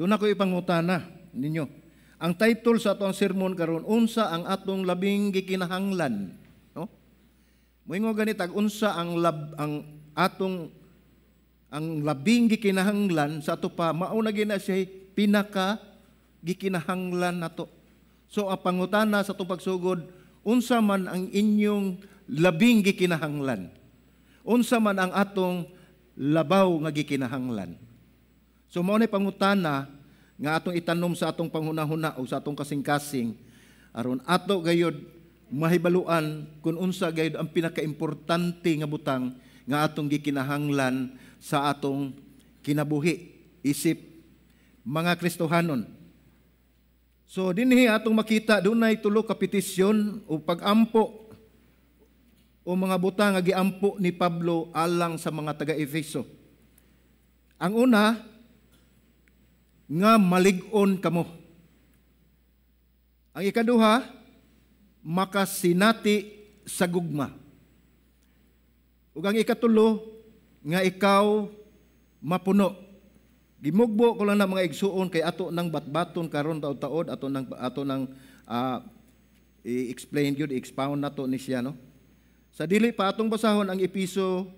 Doon ako ipangutana ninyo. Ang title sa atong sermon karon, unsa ang atong labing gikinahanglan, no? Moingo ganitag unsa ang labing gikinahanglan sa ato pa mao na gina siya pinaka gikinahanglan nato. So ang pangutana sa atong pagsugod, unsa man ang inyong labing gikinahanglan? Unsa man ang atong labaw nga gikinahanglan? So mao na pangutana nga atong itanom sa atong panghunahuna o sa atong kasing-kasing aron ato gayud mahibaluan kung unsa gayud ang pinakaimportante nga butang nga atong gikinahanglan sa atong kinabuhi isip mga Kristohanon. So dinhi atong makita dunay tulo ka petisyon o pagampo o mga butang nga giampo ni Pablo alang sa mga taga-Efeso. Ang una nga malig-on kamo. Ang ikaduha, makasinati sa gugma. Ug ang ikatulo, nga ikaw mapuno. Gimugbo ko lang na mga igsuon kay ato nang batbaton karon taod-taod ato nang i-explain gyud, i-expound nato ni siya, no. Sa dili pa atong basahon ang Episo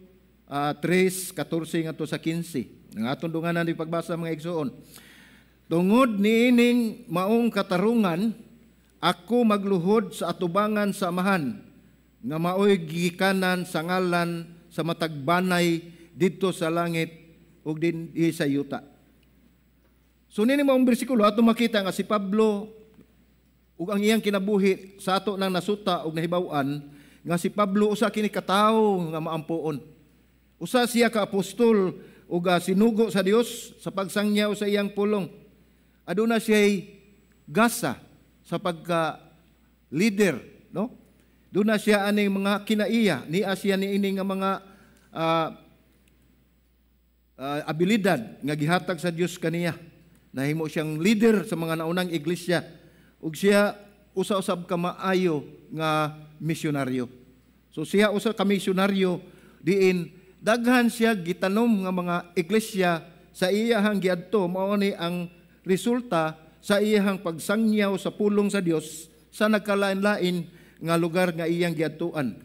3:14 ngadto sa 15. Ang atong dunganan di pagbasa mga igsuon. Tungod niining maong katarungan, ako magluhod sa atubangan sa amahan, nga maoy gikanan sa ngalan sa matagbanay didto sa langit ug dinhi sa yuta. So nini maong bersikulo ato makita nga si Pablo ug ang iyang kinabuhi sa ato nang nasuta ug nahibaw-an nga si Pablo usa kini ka tawo nga maampuon. Usa siya ka apostol ug sinugo sa Dios sa pagsangyaw sa iyang pulong. Aduna siya'y gasa sa pagka-leader, no? Doon na siya aning mga kinaiya, niya siya niining nga mga abilidad nga gihatag sa Dios kaniya. Nahimo siyang leader sa mga naunang iglesia. Ug siya usa-usab ka maayo nga misyonaryo. So siya usa ka misyonaryo diin daghan siya gitanom nga mga iglesia sa iyahang giadto mao ni ang resulta sa iyang pagsangyaw sa pulong sa Dios sa nagkalain-lain nga lugar nga iyang giadtuan.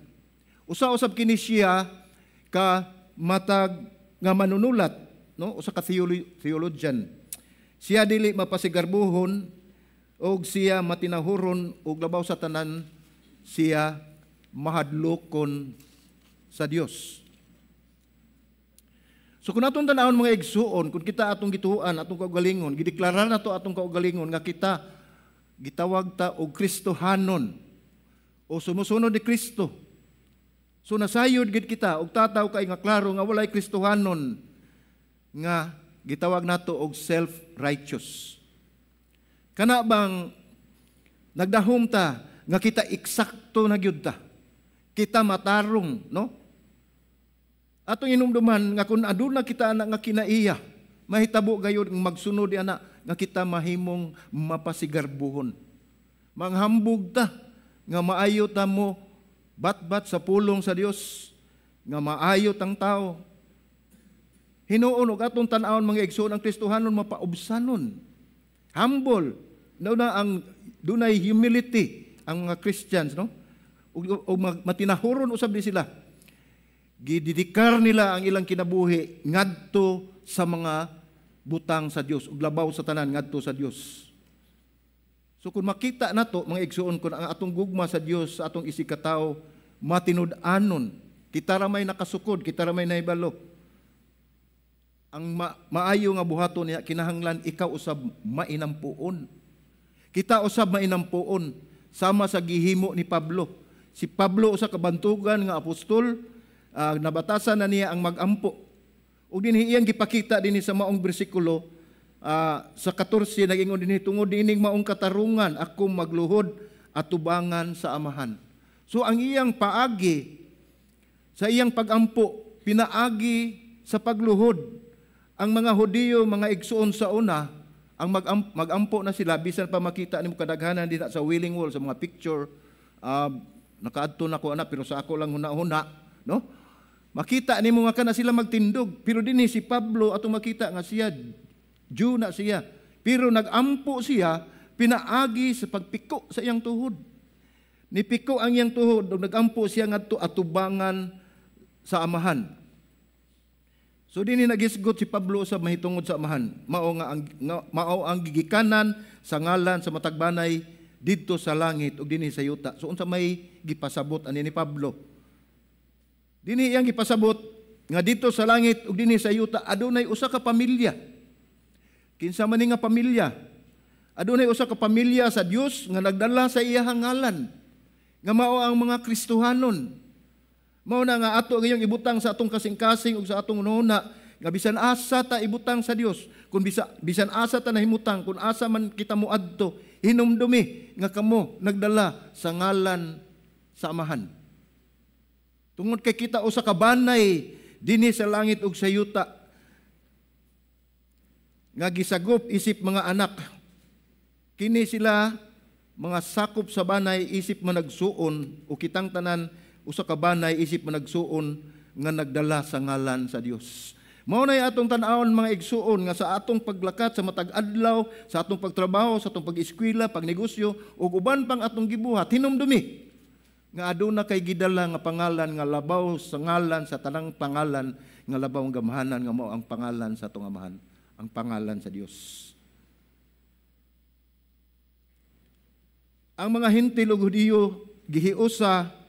Usa-usab kini siya ka matag nga manunulat, no? Usa ka theologian. Siya dili mapasigarbuhon og siya matinahuron og labaw sa tanan siya mahadlokon sa Dios. So kung atong tanawon mga igsuon, kung kita atong gituhuan, atong kaugalingon, gideklara na to atong kaugalingon nga kita gitawag ta og Kristohanon o sumusunod ni Kristo. So nasayod gid kita og tataw kay nga klaro nga walay Kristohanon nga gitawag nato og self-righteous. Kana bang nagdahom ta nga kita eksakto na gyud ta. Kita matarong, no? Atong inumduman nga kung aduna kita anak nga kinaiya, mahitabo gayud ng magsunod ana nga kita mahimong mapasigarbuhon. Manghambog ta nga maayo ta mo batbat sa pulong sa Dios nga maayo tang tao. Hinuon og atong tan-awon mga igsoon ang Kristohanon mapaubsanon. Humble. Dunay humility ang mga Christians, no? O matinahuron usab di sila. Gididikar nila ang ilang kinabuhi ngadto sa mga butang sa Dios ug labaw sa tanan ngadto sa Dios. So kung makita nato mga igsuon kun ang atong gugma sa Dios sa atong isikataw matinud-anon, kita ra may nakasukod, kita ra may nahibalo. Ang maayo nga buhaton niya kinahanglan ikaw usab mainampuon. Kita usab mainampuon sama sa gihimo ni Pablo. Si Pablo usa ka bantugan nga apostol, nabatasan na niya ang mag-ampo. Ug dinhi iyang gipakita dinhi sa maong bersikulo sa 14 nag-ingon dinhi tungod dining maong katarungan ako magluhod at tubangan sa amahan. So ang iyang paagi sa iyang pagampo pinaagi sa pagluhod. Ang mga Hudiyo, mga igsuon sa una, ang magampo na sila bisan pa makita nimo kadaghanan dinha sa Wailing Wall sa mga picture, nakaadto na ko ana pero sa ako lang huna-huna, no? Makita nimo nga kana sila magtindog, pero dinhi si Pablo ato makita nga siya Jew na siya, Pero nagampo siya, pinaagi sa pagpiko sa iyang tuhod. Nipiko ang iyang tuhod, nagampo siya ngadto atubangan sa amahan. So dinhi nagisgot si Pablo sa mahitungod sa amahan. Mao ang gigikanan sa ngalan sa matagbanay didto sa langit ug dinhi sa yuta. So unsa may gipasabot ani ni Pablo? Dinhi iyang gipasabot nga dito sa langit ug dinhi sa yuta adunay usa ka pamilya. Kinsa man nga pamilya? Adunay usa ka pamilya sa Dios nga nagdala sa iyang ngalan. Nga mao ang mga Kristohanon. Mao na nga ato gayong ibutang sa atong kasing-kasing ug sa atong nuna nga bisan asa ta ibutang sa Dios, kun bisan asa ta nahimutang, kun asa man kita moadto, hinumdumi nga kamo nagdala sa ngalan sa amahan. Tungod kay kita usa ka banay dinhi sa langit ug sa yuta nga gisagop isip mga anak. Kini sila mga sakop sa banay isip managsuon o kitang tanan usa ka banay isip managsuon nga nagdala sa ngalan sa Dios. Mao nay atong tan-awon mga igsuon nga sa atong paglakat sa matag adlaw, sa atong pagtrabaho, sa atong pag-eskwela, pagnegosyo ug uban pang atong gibuhat, hinumdumi nga aduna kay gidala nga pangalan nga labaw sa ngalan sa tanang pangalan nga labaw ang gamahanan nga mao ang pangalan sa atong amahan, ang pangalan sa Dios. Ang mga Hentil ug Hudiyo gihiusa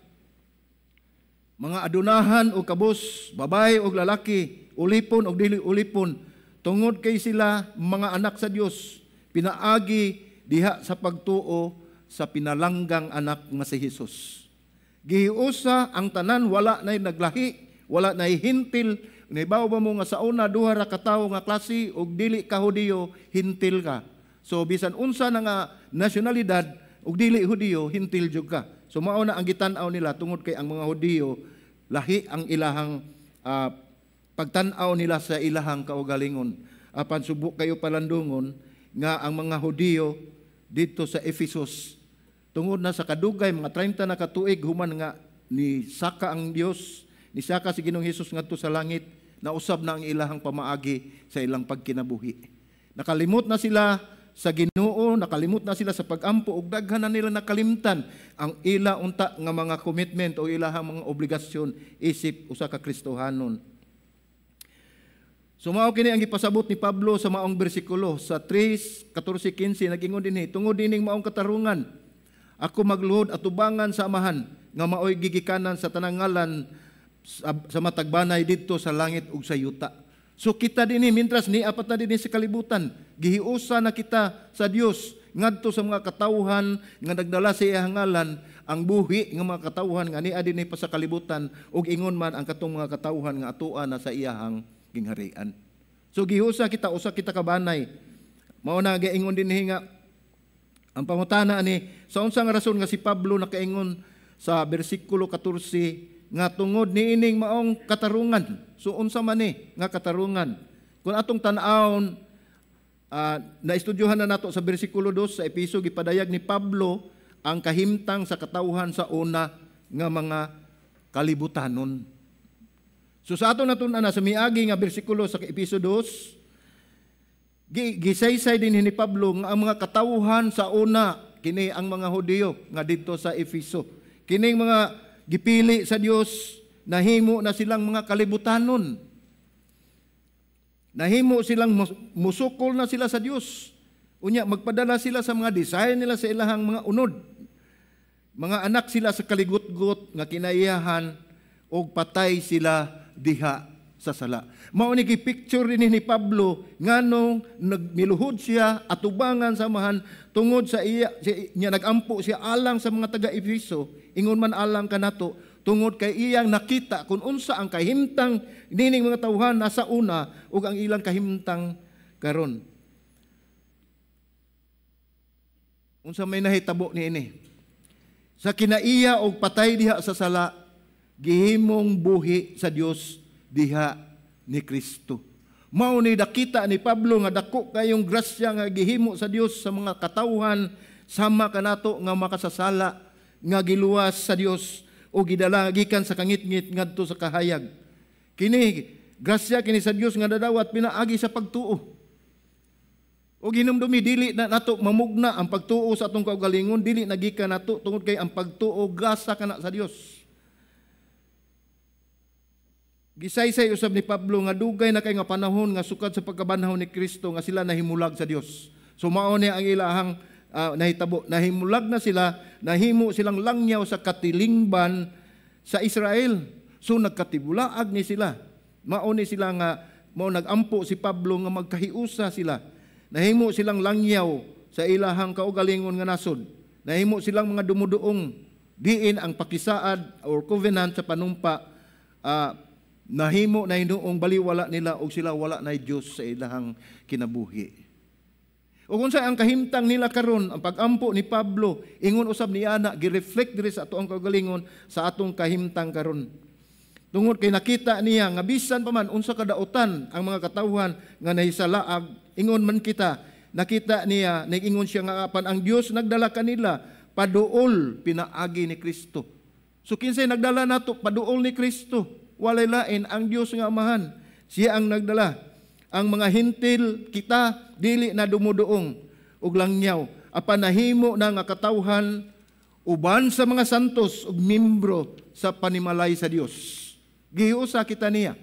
mga adunahan o kabus, babae o lalaki, ulipon o dili ulipon, tungod kay sila mga anak sa Dios, pinaagi diha sa pagtuo sa pinalanggang anak nga si Jesus. Gihiusa ang tanan, wala nay naglahi, wala nay Hentil. Naibaw ba mo nga sa una duha ra ka tawo nga klase og dili ka Hudiyo, Hentil ka. So bisan unsa na nga nasyonalidad og dili Hudiyo, Hentil jud ka. So mao na ang gitan-aw nila tungod kay ang mga Hudiyo lahi ang ilahang pagtan-aw nila sa ilahang kaugalingon. Apan subok kayo palandungon nga ang mga Hudiyo dito sa Ephesus tungod na sa kadugay mga 30 na katuig human nga ni saka ang Dios, ni saka si Ginoong Hesus ngadto sa langit, nausab na ang ilahang pamaagi sa ilang pagkinabuhi. Nakalimot na sila sa Ginoo, nakalimot na sila sa pagampo ug daghan na nila nakalimtan ang ila unta nga mga commitment o ilahang mga obligasyon isip usa ka Kristohanon. So mao kini ang gipasabot ni Pablo sa maong bersikulo sa 3:14-15 nag-ingon dinhi, tungod dining maong katarungan ako magluhod atubangan sa amahan nga maoy gigikanan sa tanang ngalan sa matagbanay dito sa langit ug sa yuta. So kita dinhi mintras ni apat na dinhi sa kalibutan, gihiusa na kita sa Dios ngadto sa mga katawhan nga nagdala sa iyang ngalan, ang buhi nga mga katawhan nga niya dinhi pa sa kalibutan ug ingon man ang katong mga katawhan nga atuan na sa iyang gingharian. So gihiusa kita, usa kita kabanay. Mao na gaingon dinhi nga ang pangutana ani sa unsang rason nga si Pablo nakaingon sa bersikulo 14 nga tungod niining maong katarungan. So unsa man ni nga katarungan? Kung atong tan-awon naistudyohan na nato sa bersikulo 2 sa Episo, gipadayag ni Pablo ang kahimtang sa katawhan sa una nga mga kalibutanon. So sa aton natun-an na sa miagi nga bersikulo sa Episo 2, gisaysay din ni Pablo nga ang mga katawhan sa una kini ang mga Hudiyo nga dito sa Efeso. Kining mga gipili sa Dios, nahimo na silang mga kalibutanon. Nahimo silang musukol na sila sa Dios. Unya magpadala sila sa mga design nila sa ilahang mga unod. Mga anak sila sa kaligutgot nga kinaiyahan og patay sila diha sa sala. Mao ni gipicture ni Pablo nganong nagmiluhod siya atubangan sa amahan tungod sa iya niya nagampo siya alang sa mga taga-Efeso, ingon man alang kanato tungod kay iyang nakita kung unsa ang kahimtang nining mga tawhan nasa una ug ang ilang kahimtang karon. Unsa may nahitabo niini? Sa kinaiya og patay diha sa sala, gihimong buhi sa Dios diha ni Kristo. Mao ni dakita ni Pablo nga dako kayong grasya nga gihimo sa Dios sa mga katawhan sama kanato nga makasasala nga giluwas sa Dios o gidala gikan sa kangit-ngit ngadto sa kahayag. Kini grasya kini sa Dios nga dadawat pinaagi sa pagtuo. O hinumdumi dili na nato mamugna ang pagtuo sa atong kaugalingon, dili nagika nato tungod kay ang pagtuo gasa kana sa Dios. Gisaysay usab ni Pablo nga dugay na kay nga panahon nga sukad sa pagkabanhaw ni Kristo nga sila nahimulag sa Dios. So mao ni ang ilahang nahitabo, nahimulag na sila, nahimo silang langyaw sa katilingban sa Israel. So nagkatibulaag ni sila. Mao ni sila nga mao nagampo si Pablo nga magkahiusa sila. Nahimo silang langyaw sa ilahang kaugalingon nga nasod. Nahimo silang mga dumuduong diin ang pakisaad or covenant sa panumpa. Nahimo na hinuong baliwala nila o sila wala na Diyos sa ilahang kinabuhi. O kung sa ang kahimtang nila karon, ang pagampo ni Pablo, ingon usab ni ana, gi-reflect diri sa atong kaugalingon sa atong kahimtang karon. Tungod kay nakita niya nga bisan pa man unsa kadautan ang mga katawhan nga nahisalaag, ingon man kita, nakita niya, nag-ingon siya nga apan ang Dios nagdala kanila paduol pinaagi ni Kristo. So kinsay nagdala nato paduol ni Kristo? Walay lain ang Dios nga Amahan. Siya ang nagdala. Ang mga hintil kita dili na dumuduong ug langyaw apan nahimo na nga katawhan uban sa mga santos ug membro sa panimalay sa Dios. Gihiusa kita niya.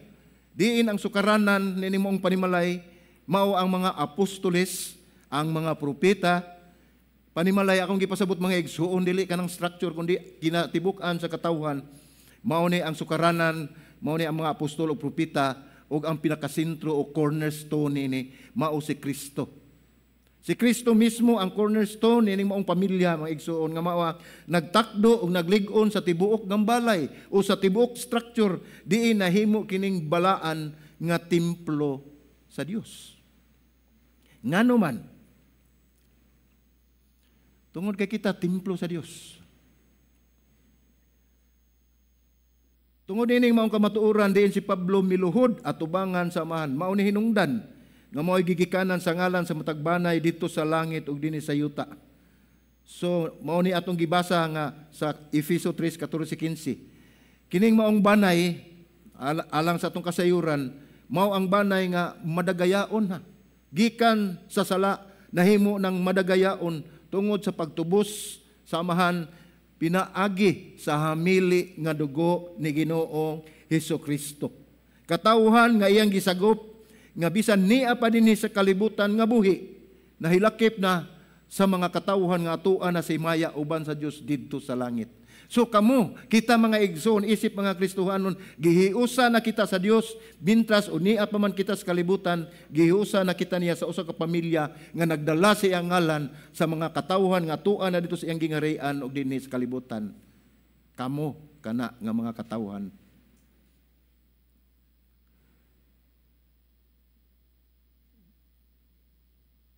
Diin ang sukaranan ni nimong panimalay, mao ang mga apostoles, ang mga propeta. Panimalay akong gipasabot mga igsuon, dili ka ng structure, kundi kinatibukan sa katawhan. Mao ni ang sukaranan, mao ni ang mga apostol o propeta, o ang pinakasentro o cornerstone ni mao si Kristo. Si Kristo mismo ang cornerstone ni maong pamilya, mga igsuon nga mao nagtakdo o naglig-on sa tibuok ng balay o sa tibuok structure diin nahimo kining balaan nga templo sa Dios. Ngano man tungod kay kita templo sa Dios. Tungod ining maong kamatuoran diin si Pablo miluhod at tubangan sa Amahan. Mao ni hinungdan nga mao'y gigikanan sa ngalan sa matagbanay dito sa langit ug dinhi sa yuta. So mao ni atong gibasa nga sa Efeso 3:14-15. Kining maong banay alang sa atong kasayuran, mao ang banay nga madagayaon ha. Gikan sa sala nahimo ng madagayaon tungod sa pagtubos sa Amahan pinaagi sa hamili nga dugo ni Ginoong Hesukristo. Katawhan nga iyang gisagop nga bisan niya pa dinhi sa kalibutan nga buhi, nahilakip na sa mga katawhan nga atuan na si Maya uban sa Dios didto sa langit. So kamo, kita mga igsoon, isip mga Kristohanon, gihiusa na kita sa Dios, bintras o niya pa man kita sa kalibutan, gihiusa na kita niya sa usa ka pamilya nga nagdala sa iyang ngalan sa mga katawhan nga atuan na dito sa iyang gingarian o dinhi sa kalibutan. Kamo, kana nga mga katawhan.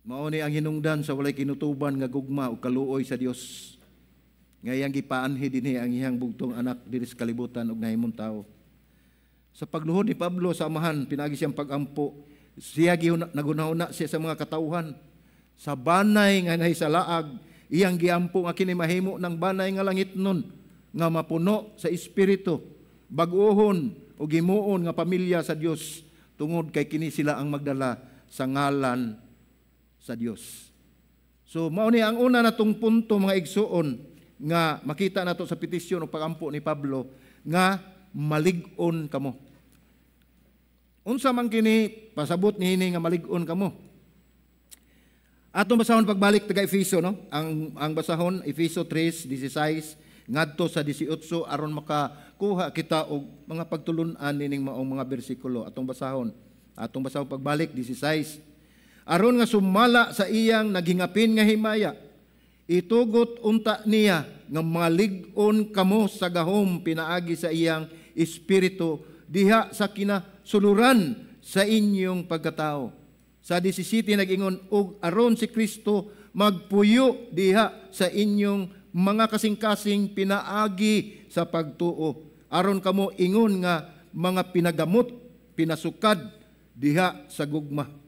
Mao ni ang hinungdan sa walay kinutuban nga gugma o kaluoy sa Dios. Ngayang gipaanhi dinhi ang iyang bugtong anak diri sa kalibutan ug nahimong tawo. Sa pagluhod ni Pablo sa Amahan, pinagi siyang pagampo. Siya nagunahuna siya sa mga katawhan. Sa banay nga nahisalaag, iyang giampo nga kini mahimo ng banay nga langit nun, nga mapuno sa espiritu, bag-ohon o gimuon nga pamilya sa Dios, tungod kay kini sila ang magdala sa ngalan sa Dios. So mao ni ang una natong punto mga igsuon nga makita nato sa petisyon o pagampo ni Pablo nga malig-on kamo. Unsa man kini pasabot niini nga malig-on kamo? Atong basahon pagbalik taga Efeso no? Ang basahon Efeso 3:16 ngadto sa 18 aron makakuha kita og mga pagtulun-an nining maong mga bersikulo. Atong basahon pagbalik 16. Aron nga sumala sa iyang naghingapin nga himaya, itugot unta niya nga malig-on kamo sa gahom pinaagi sa iyang espiritu diha sa kinasuluran sa inyong pagkatao. Sa 17 nag-ingon, ug aron si Kristo magpuyo diha sa inyong mga kasing-kasing pinaagi sa pagtuo. Aron kamo ingon nga mga pinagamot, pinasukad diha sa gugma.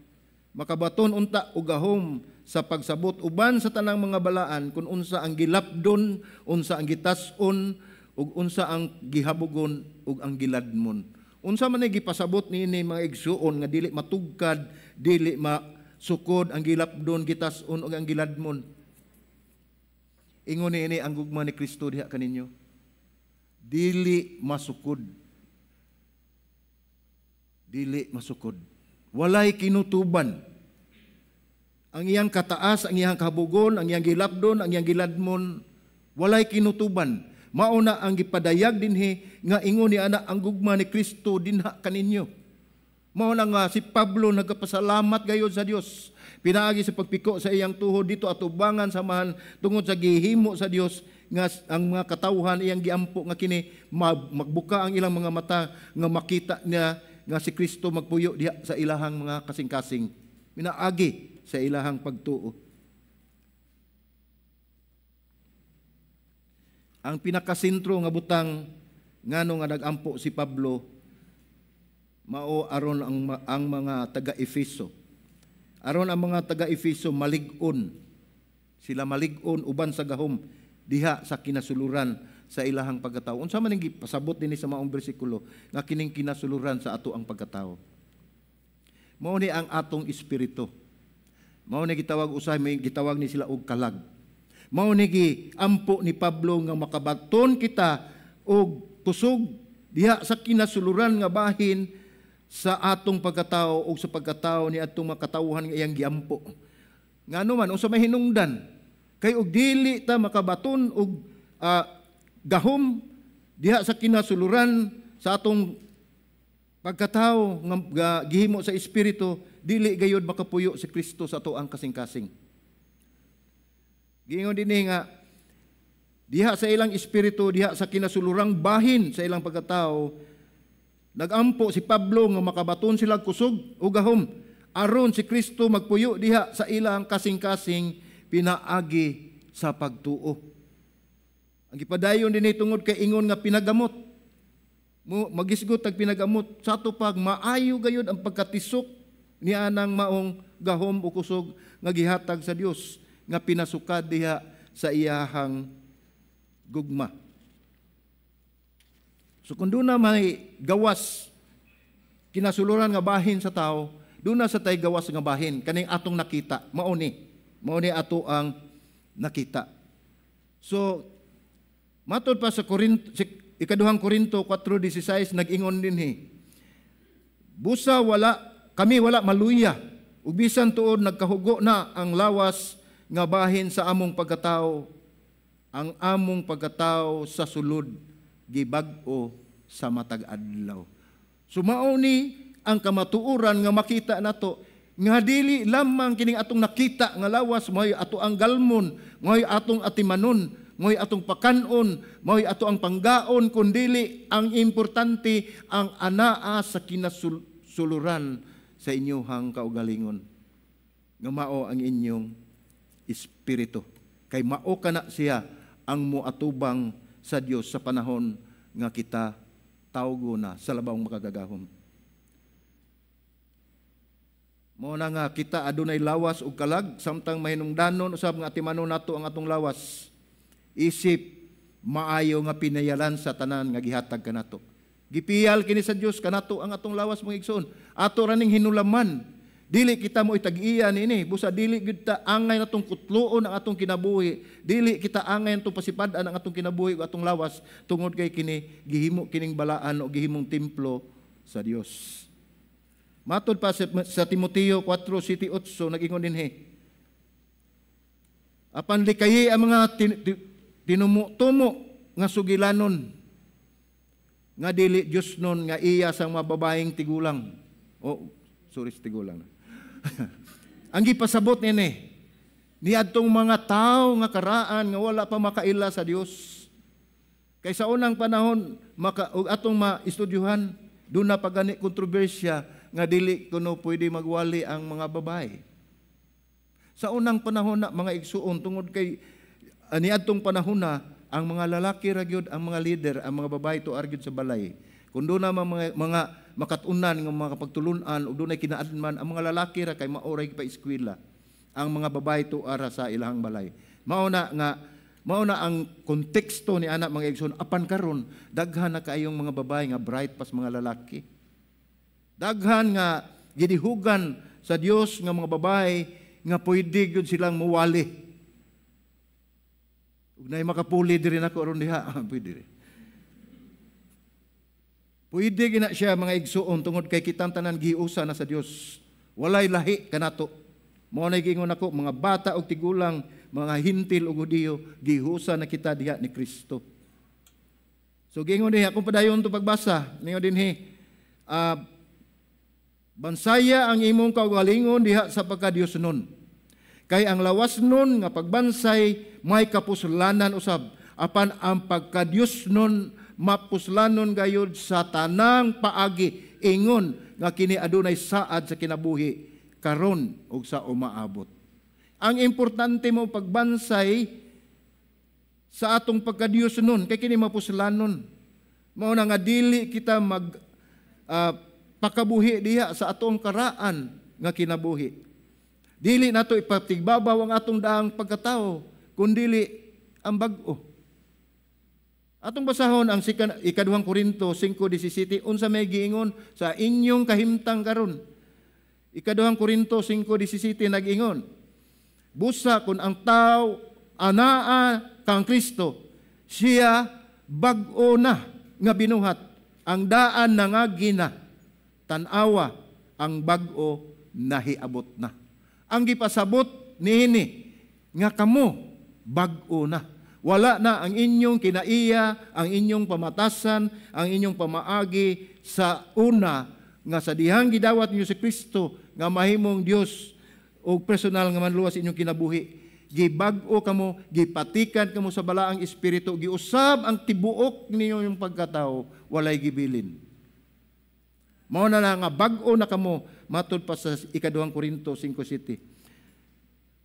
Makabaton unta og gahom sa pagsabot uban sa tanang mga balaan kung unsa ang gilapdon, unsa ang gitas-on, ug unsa ang gihabugon ug ang giladmon. Unsa man ay gipasabot niini mga igsuon nga dili matugkad, dili sukod ang gilapdon gitas-on ug ang giladmon. Ingon ini ang gugma ni Kristo diha kaninyo. Dili masukod. Dili masukod. Walay kinutuban. Ang iyang kataas, ang iyang kahabugon, ang iyang gilapdon, ang iyang giladmon, walay kinutuban. Mauna ang gipadayag dinhi nga ingon ni ana ang gugma ni Kristo dinha kaninyo. Mauna nga si Pablo nagapasalamat gayud sa Dios. Pinaagi sa pagpiko sa iyang tuhod dito atubangan samahan tungod sa gihimo sa Dios nga ang mga katawhan iyang giampo nga kini magbuka ang ilang mga mata nga makita niya nga si Kristo magpuyo diha sa ilahang mga kasing-kasing. Pinaagi sa ilahang pagtuo. Ang pinakasentro nga butang ngano nga nagampo si Pablo mao aron ang mga taga-Efeso. Aron ang mga taga-Efeso malig-on. Sila malig-on uban sa gahom diha sa kinasuluran sa ilahang pagkatao. Unsa man ning pasabot dinhi sa maong bersikulo nga kining kinasuluran sa ato ang pagkatao. Mao ni ang atong espiritu. Mao ni gitawag usay may gitawag ni sila og kalag. Mao ni giampo ni Pablo nga makabaton kita og kusog diha sa kinasuluran nga bahin sa atong pagkatao o sa pagkatao ni atong makatawhan nga iyang giampo. Ngano man unsa may hinungdan kay og dili ta makabaton og gahom diha sa kinasuluran sa atong pagkatao nga gihimo sa espiritu, dili gayud makapuyo si Kristo sa ato ang kasing-kasing. Giingon dinhi nga diha sa ilang espiritu, diha sa kinasulurang bahin sa ilang pagkatao, nagampo si Pablo nga makabaton sila kusog o gahom aron si Kristo magpuyo diha sa ilang kasing-kasing pinaagi sa pagtuo. Ang gipadayon dinhi tungod kay ingon nga pinagamot. Magisgot tag pinagamot sa ato pag maayo gayud ang pagkatisok ni anang maong gahom o kusog nga gihatag sa Dios nga pinasukad diha sa iyahang gugma. So kung doon na may gawas kinasuluran nga bahin sa tao, doon na sa tay gawas nga bahin kaning atong nakita, mao ni ato ang nakita. So matod pa sa Ikaduhang Korinto 4:16 nag-ingon dinhi. Busa kami wala maluya. Ug bisan tuod nagkahugo na ang lawas nga bahin sa among pagkatao. Ang among pagkatao sa sulod gibag-o sa matag adlaw. Sumao ni ang kamatuoran nga makita nato nga dili lamang kining atong nakita nga lawas moy ato ang galmon, moy atong atimanon, mo'y atong pakanon, mo'y ato ang panggaon, kundili ang importante ang anaa sa kinasuluran sa inyong kaugalingon. Nga mao ang inyong espiritu. Kay mao kana siya ang moatubang sa Dios sa panahon nga kita tawgo na sa labawng makagagahom. Mao na nga kita adunay lawas ug kalag samtang mahinungdanon usab nga atimanon nato ang atong lawas. Isip maayo nga pinayalan sa tanan nga gihatag kanato. Gipiyal kini sa Dios kanato ang atong lawas mga igsoon. Ato raning hinulaman. Dili kita mo itag-iya nini, busa dili gid ta angay natong kutloon ang atong kinabuhi. Dili kita angay natong pasipad-an ang atong kinabuhi ug atong lawas tungod kay kini gihimo kining balaan o gihimong templo sa Dios. Matod pa sa Timoteo 4:7-8 nag-ingon dinhi. Apan likayi ang mga tinumo-tumo nga sugilanon nga dili Dios nun nga iya sang mga babaeng tigulang. Tigulang. Ang gipasabot ni adtong mga tao nga karaan nga wala pa makaila sa Dios. Kay sa unang panahon ug atong maistudyuhan doon na pagani kontrobersya nga dili kuno pwede magwali ang mga babae. Sa unang panahon na mga igsuon tungod kay niadtong panahon na ang mga lalaki ra gyud ang mga leader, ang mga babae to argued sa balay. Kun doon na mga makatunan nga mga pagtulunan ug dunay kinaadman ang mga lalaki ra kay maoray pa eskwela. Ang mga babae to ara sa ilahang balay. Mao na ang konteksto ni anak mga igsoon apan karon daghan na kaayong mga babae nga bright pas mga lalaki. Daghan nga Gidihugan sa Dios nga mga babae nga pwede gyud silang muwali. Ug nay makapuli diri nako aron diha, pwede rin. Pwede gina siya mga igsuon tungod kay kitang tanan giusa na sa Dios. Walay lahi kanato. Mao nay giingon ako, mga bata og tigulang, mga hintil ug Hudiyo, gihusa na kita diha ni Kristo. So giingon diha kung padayon to pagbasa, niyo dinhi bansaya ang imong kaugalingon diha sa pagka-Dios nun. Kay ang lawas nun nga pagbansay may kapuslanan usab, apan ang pagka-Dios nun mapuslanon gayud sa tanang paagi, ingon nga kini adunay saad sa kinabuhi karon ug sa umaabot. Ang importante mo pagbansay sa atong pagka-Dios nun, kay kini mapuslanon. Mao na nga dili kita mag pakabuhi diha sa atong karaan nga kinabuhi. Dili nato ipatigbabaw ang atong daang pagkatao, kundili ang bag-o. Atong basahon ang ikaduhang Korinto 5:17, unsa may giingon sa inyong kahimtang karon. Ikaduhang Korinto 5:17 nag-ingon, busa kun ang tao anaa kang Kristo, siya bag-o na nga binuhat, ang daan na nga gina, tan-awa ang bag-o nahiabot na. Ang gipasabot niini nga kamo bag-o na. Wala na ang inyong kinaiya, ang inyong pamatasan, ang inyong pamaagi sa una nga sa dihang gidawat niyo si Kristo nga mahimong Dios o personal nga manluwas inyong kinabuhi. Gibag-o kamo, gipatikan kamo sa balaang espiritu, giusab ang tibuok ninyo yung pagkatao, walay gibilin. Mao na nga bag-o na kamo matud pa sa ikaduhang Korinto 5:7.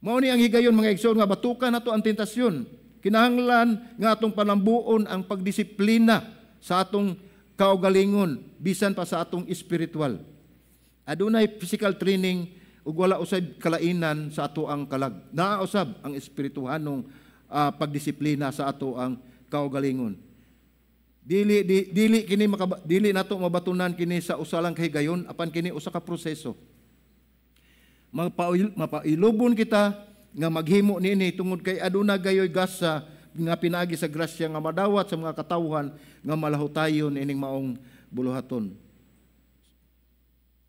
Mao ni ang higayon mga igsoon nga batukan nato ang tentasyon. Kinahanglan nga atong palambuon ang pagdisiplina sa atong kaugalingon bisan pa sa atong espiritual. Adunay physical training ug wala usab kalainan sa ato ang kalag. Naa usab ang espirituhanong pagdisiplina sa ato ang kaugalingon. Dili nato mabatunan kini sa usa lang kahigayon, apan kini usa ka proseso. Mapailubon kita nga maghimo niini tungod kay aduna gayoy gasa nga pinaagi sa grasya nga madawat sa mga katawhan nga malahutayon ining maong buluhaton.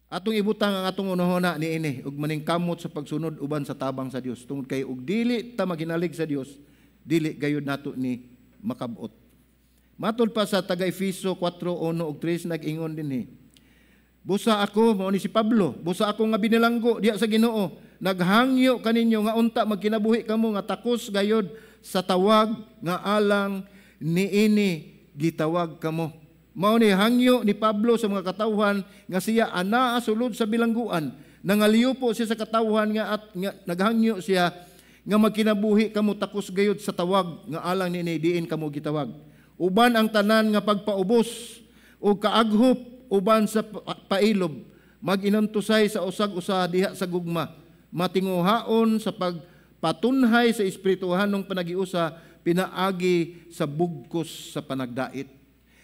Atong ibutang ang atong unahona niini ug maningkamot sa pagsunod uban sa tabang sa Dios tungod kay ug dili ta maginalig sa Dios, dili gayud nato ni makabot. Matod pa sa taga Efeso 4:1 ug 3 nag-ingon dinhi. Busa ako, mao ni si Pablo, busa ako nga binilanggo diha sa Ginoo, naghangyo kaninyo nga unta magkinabuhi kamo nga takos gayod sa tawag nga alang niini gitawag kamo. Mao ni hangyo ni Pablo sa mga katawhan nga siya anaa sulod sa bilangguan, nangaliyo po siya sa katawhan nga naghangyo siya nga magkinabuhi kamo takos gayod sa tawag nga alang niini diin kamo gitawag. Uban ang tanan nga pagpaubos o kaaghop uban sa pailob, mag-inantusay sa usag-usa diha sa gugma, matinguhaon sa pagpatunhay sa espirituhanong panagiusa, pinaagi sa bugkos sa panagdait.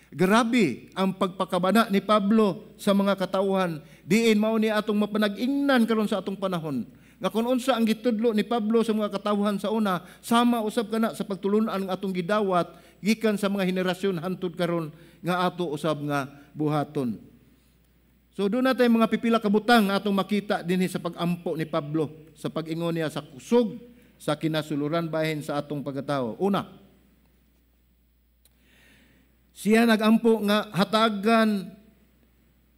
Grabe ang pagpakabana ni Pablo sa mga katawhan, diin mao ni atong mapanag-ingnan karon sa atong panahon. Nga kung unsa ang gitudlo ni Pablo sa mga katawhan sa una, sama usab kana sa pagtulunan ang atong gidawat gikan sa mga henerasyon hantud karon nga ato usab nga buhaton. So doon natin mga pipila kabutang atong makita dinhi sa pag-ampo ni Pablo sa pag-ingon niya sa kusog sa kinasuluran bahin sa atong pagkatao. Una, siya nag-ampo nga hatagan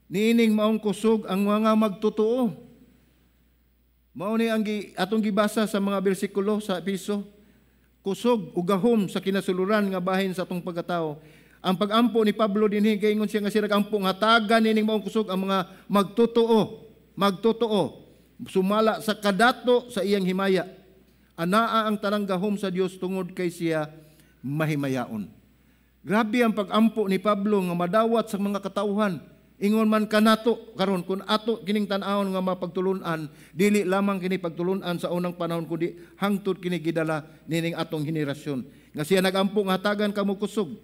niining maong kusog ang mga magtotoo. Mao ni ang atong gibasa sa mga bersikulo sa Efeso, kusog ug gahom sa kinasuluran nga bahin sa atong pagkatao. Ang pag-ampo ni Pablo dinhi gaingon siya nga siya nag-ampo nga hatagan nining maong kusog ang mga magtotoo, sumala sa kadato sa iyang himaya. Anaa ang tanang gahom sa Dios tungod kay siya mahimayaon. Grabe ang pag-ampo ni Pablo nga madawat sa mga katawhan. Ingon man kanato karon kun ato kining tan-awon nga mapagtulunan, dili lamang kini pagtulunan sa unang panahon kundi hangtod kini gidala nining atong henerasyon. Nga siya nag-ampo nga hatagan kamo kusog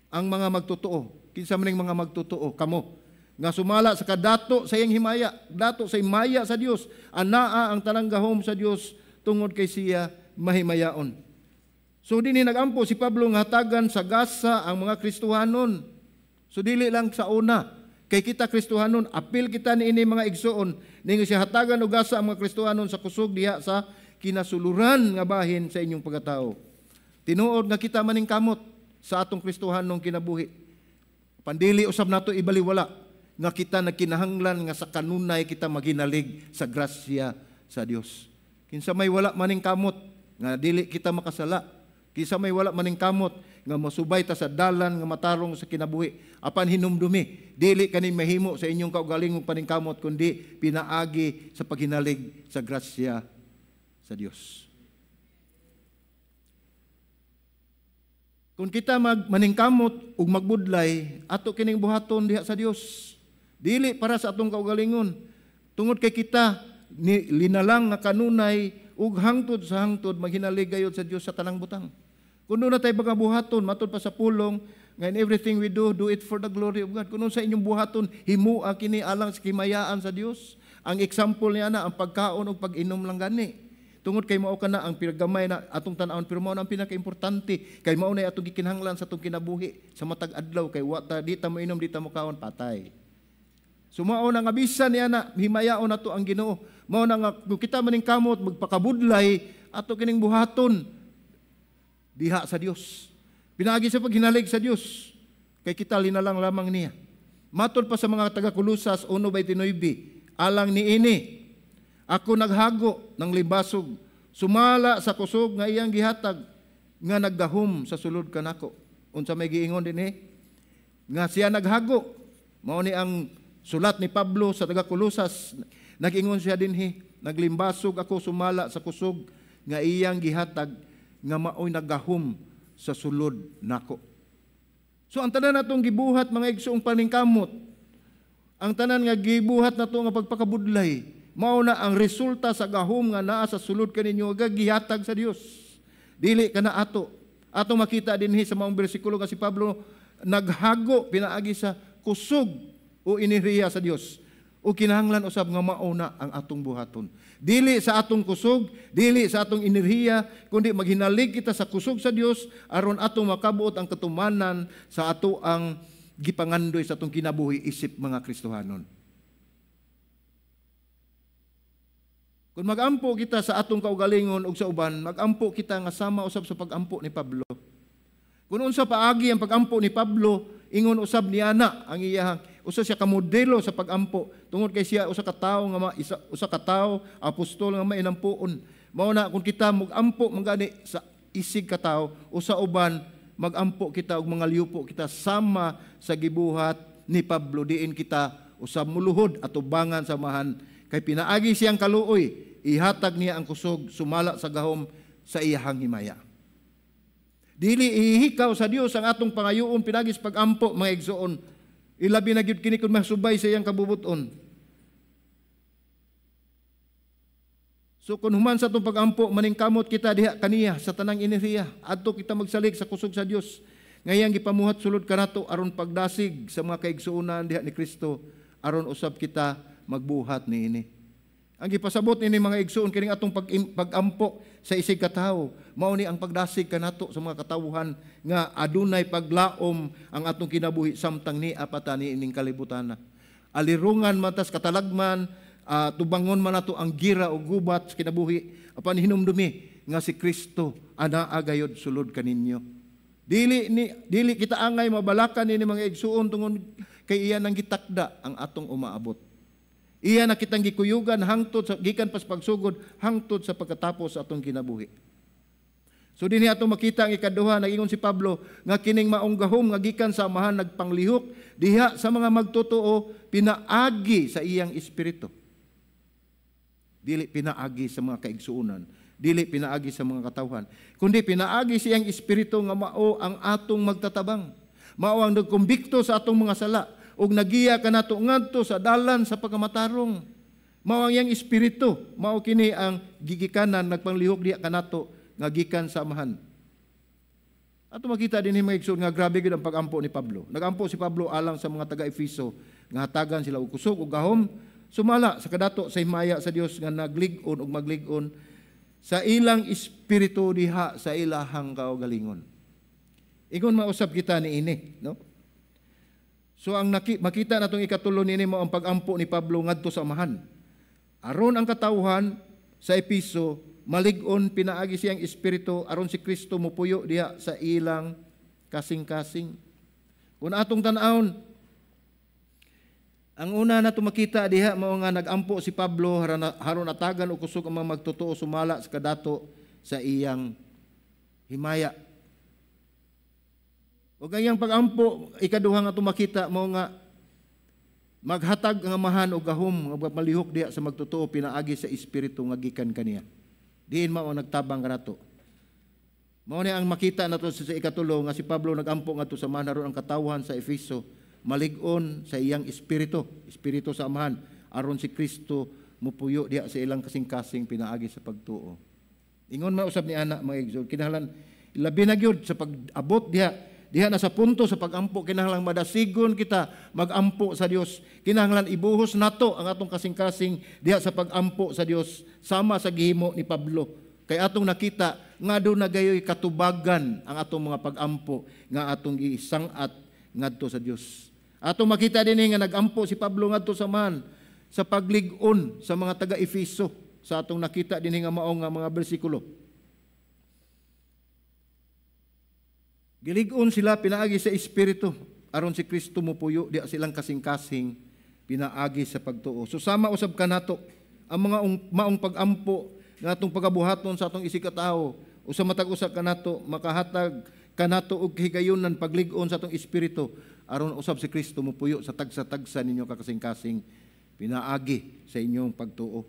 ang mga magtotoo. Kinsa maning mga magtotoo kamo nga sumala sa kadato sa iyang himaya, dato sa himaya sa Dios, anaa ang tanang gahom sa Dios tungod kay siya mahimayaon. So dinhi nagampo si Pablo nga hatagan sa gasa ang mga Kristohanon. So dili lang sa una, kay kita Kristohanon, apil kita niini mga igsoon, ningo siya hatagan og gasa ang mga Kristohanon sa kusog diha sa kinasuluran nga bahin sa inyong pagkatao. Tinuod nga kita maning kamot sa atong Kristohanong kinabuhi. Pandili usab nato ibaliwala nga kita nagkinahanglan nga sa kanunay kita maghinalig sa grasya sa Dios. Kinsa may wala maning kamot nga dili kita makasala, kinsa may wala maning kamot nga masubay ta sa dalan nga matarong sa kinabuhi, apan hinumdumi dili kani mahimo sa inyong kaugalingong paningkamot kundi pinaagi sa paghinalig sa grasya sa Dios. Kung kita maningkamot ug magbudlay, ato kining buhaton diha sa Dios. Dili para sa atong kaugalingon. Tungod kay kita linalang nga kanunay ug hangtod sa hangtod maghinalig gayud sa Dios sa tanang butang. Kung doon na tayo baga buhaton, matod pa sa pulong, nga in everything we do, do it for the glory of God. Kung sa inyong buhaton, himua kini alang sa kimayaan sa Dios. Ang example niya na, ang pagkaon o pag-inom lang gani. Tungod kay mao kana ang pinagamay na atong tan-awon, pero mao na ang pinaka-importante, kay mao na atong gikinahanglan sa atong kinabuhi sa matag adlaw, kay wata di ta mo inom, di ta mo kaon, patay. So mao na nga bisan niya na himayaon nato ang Ginoo. Mao na nga kung kita maning kamot magpakabudlay ato kining buhaton diha sa Dios. Pinaagi sa paghinalig sa Dios, kay kita linalang lamang niya. Matod pa sa mga taga-Kolosas 1:29, alang niini ako naghago ng libasog, sumala sa kusog nga iyang gihatag, nga naggahom sa sulod kanako. Unsa may giingon din nga siya naghago. Mao ni ang sulat ni Pablo sa taga-Kolosas. Nag-ingon siya din naglimbasog ako, sumala sa kusog nga iyang gihatag, nga maoy naggahom sa sulod nako. So ang tanan natong gibuhat mga igsoong paningkamot, ang tanan nga gibuhat nato nga pagpakabudlay, mao na ang resulta sa gahom nga naa sa sulod kaninyo nga gihatag sa Dios. Dili kana ato. Ato makita dinhi sa maong bersikulo nga si Pablo naghago pinaagi sa kusog o iniriya sa Dios. O kinahanglan usab nga mao na ang atong buhaton. Dili sa atong kusog, dili sa atong iniriya, kundi maghinalig kita sa kusog sa Dios aron atong makabuot ang katumanan sa ato ang gipangandoy sa atong kinabuhi isip mga Kristohanon. Kung magampo kita sa atong kaugalingon ug sa uban, magampo kita nga sama usab sa pagampo ni Pablo. Kung unsa paagi ang pagampo ni Pablo, ingon usab niya na ang iyang usa siya ka modelo sa pagampo tungod kay siya usa ka tawo nga usa ka tawo apostol nga mainampuon. Mao na kung kita magampo mangani sa isig ka tawo o sa uban magampo kita og mga liyupo kita sama sa gibuhat ni Pablo, diin kita usab muluhod at ubangan samahan. Kay pinaagi siyang kaluoy, ihatag niya ang kusog, sumala sa gahom sa iyahang himaya. Dili ihikaw sa Dios ang atong pangayoon pinagi sa pagampo mga igsoon. Ilabi na gyud kini kun masubay sa iyang kabubuton. So kung human sa itong pagampo, maningkamot kita diha kaniya sa tanang iniriya, adto kita magsalig sa kusog sa Dios. Ngayang gipamuhat sulod kanato aron pagdasig sa mga kaigsuonan diha ni Kristo, aron usab kita magbuhat niini. Ang gipasabot ini mga igsoon kining atong pagampo sa isig katawo, mao ni ang pagdasig kanato sa mga katawuhan nga adunay paglaom ang atong kinabuhi samtang ni apatani ining kalibutan. Alirungan matas katalagman, tubangon man nato ang gira o gubat sa kinabuhi, apan hinumdumi nga si Kristo anaa gayud sulod kaninyo. Dili kita angay mabalakan ini mga igsoon tungod kay iya nang gitakda ang atong umaabot. Iya na kitang gikuyugan hangtod sa gikan pas pagsugod hangtod sa pagkatapos sa atong kinabuhi. So dinhi atong makita ang ikaduha, nagingon si Pablo nga kining maong gahom nga gikan sa amahan nagpanglihok diha sa mga magtotoo pinaagi sa iyang espiritu. Dili pinaagi sa mga kaigsuonan, dili pinaagi sa mga katawhan, kundi pinaagi sa iyang espiritu nga mao ang atong magtatabang. Mao ang nagkumbikto sa atong mga sala ug nagiya kanato ngadto sa dalan sa pagkamatarong. Mao ang iyang espiritu, mao kini ang gigikanan nagpanglihok diha kanato nga gikan sa amahan. Ato makita din mga igsoon nga grabe gid ang pagampo ni Pablo. Nagampo si Pablo alang sa mga taga-Efeso nga hatagan sila og kusog ug gahom, sumala sa kadato sa himaya sa Dios nga naglig-on ug maglig-on sa ilang espiritu diha sa ilahang kaugalingon. Ingon mausab kita ni ini, no? So ang makita natong ikatulo nini mo ang pagampo ni Pablo ngadto sa amahan. Aron ang katawhan sa Efeso malig-on pinaagi siyang espiritu aron si Kristo mopuyo diha sa ilang kasing-kasing. Kung atong tan-awon, ang una nato makita diha mao nga nagampo si Pablo haron atagan og kusog ang mga magtotoo sumala sa kadato sa iyang himaya. O gayang pagampo ikaduha nga ato makita mao nga maghatag ang amahan og gahom nga malihok diha sa magtotoo pinaagi sa espiritu nga gikan kaniya. Diin mao nagtabang kanato. Mao ni ang makita nato sa ikatulo nga si Pablo nagampo ngadto sa amahan ang katawhan sa Efeso malig-on sa iyang espiritu sa amahan aron si Kristo mupuyo diha sa ilang kasing-kasing pinaagi sa pagtuo. Ingon mausab ni ana mga igsoon kinahanglan labi na gyud sa pag-abot diha na sa punto sa pagampo kinahanglan madasigon kita magampo sa Dios. Kinahanglan ibuhos nato ang atong kasing-kasing diha sa pagampo sa Dios sama sa gihimo ni Pablo. Kay atong nakita nga do na gayoy katubagan ang atong mga pagampo nga atong gisangat ngadto sa Dios. Atong makita dinhi nga nagampo si Pablo ngadto sa man sa paglig-on sa mga taga-Efeso sa atong nakita dinhi nga mao nga mga bersikulo. Gilig-on sila pinaagi sa espiritu aron si Kristo mopuyo di silang kasing-kasing pinaagi sa pagtuo. So sama usab kanato ang mga maong pagampo nga atong pagabuhaton sa atong isikatawo o sa matag usa kanato makahatag kanato og higayonan paglig-on sa atong espiritu aron usab si Kristo mopuyo sa tagsa-tagsa ninyo kakasing-kasing pinaagi sa inyong pagtuo.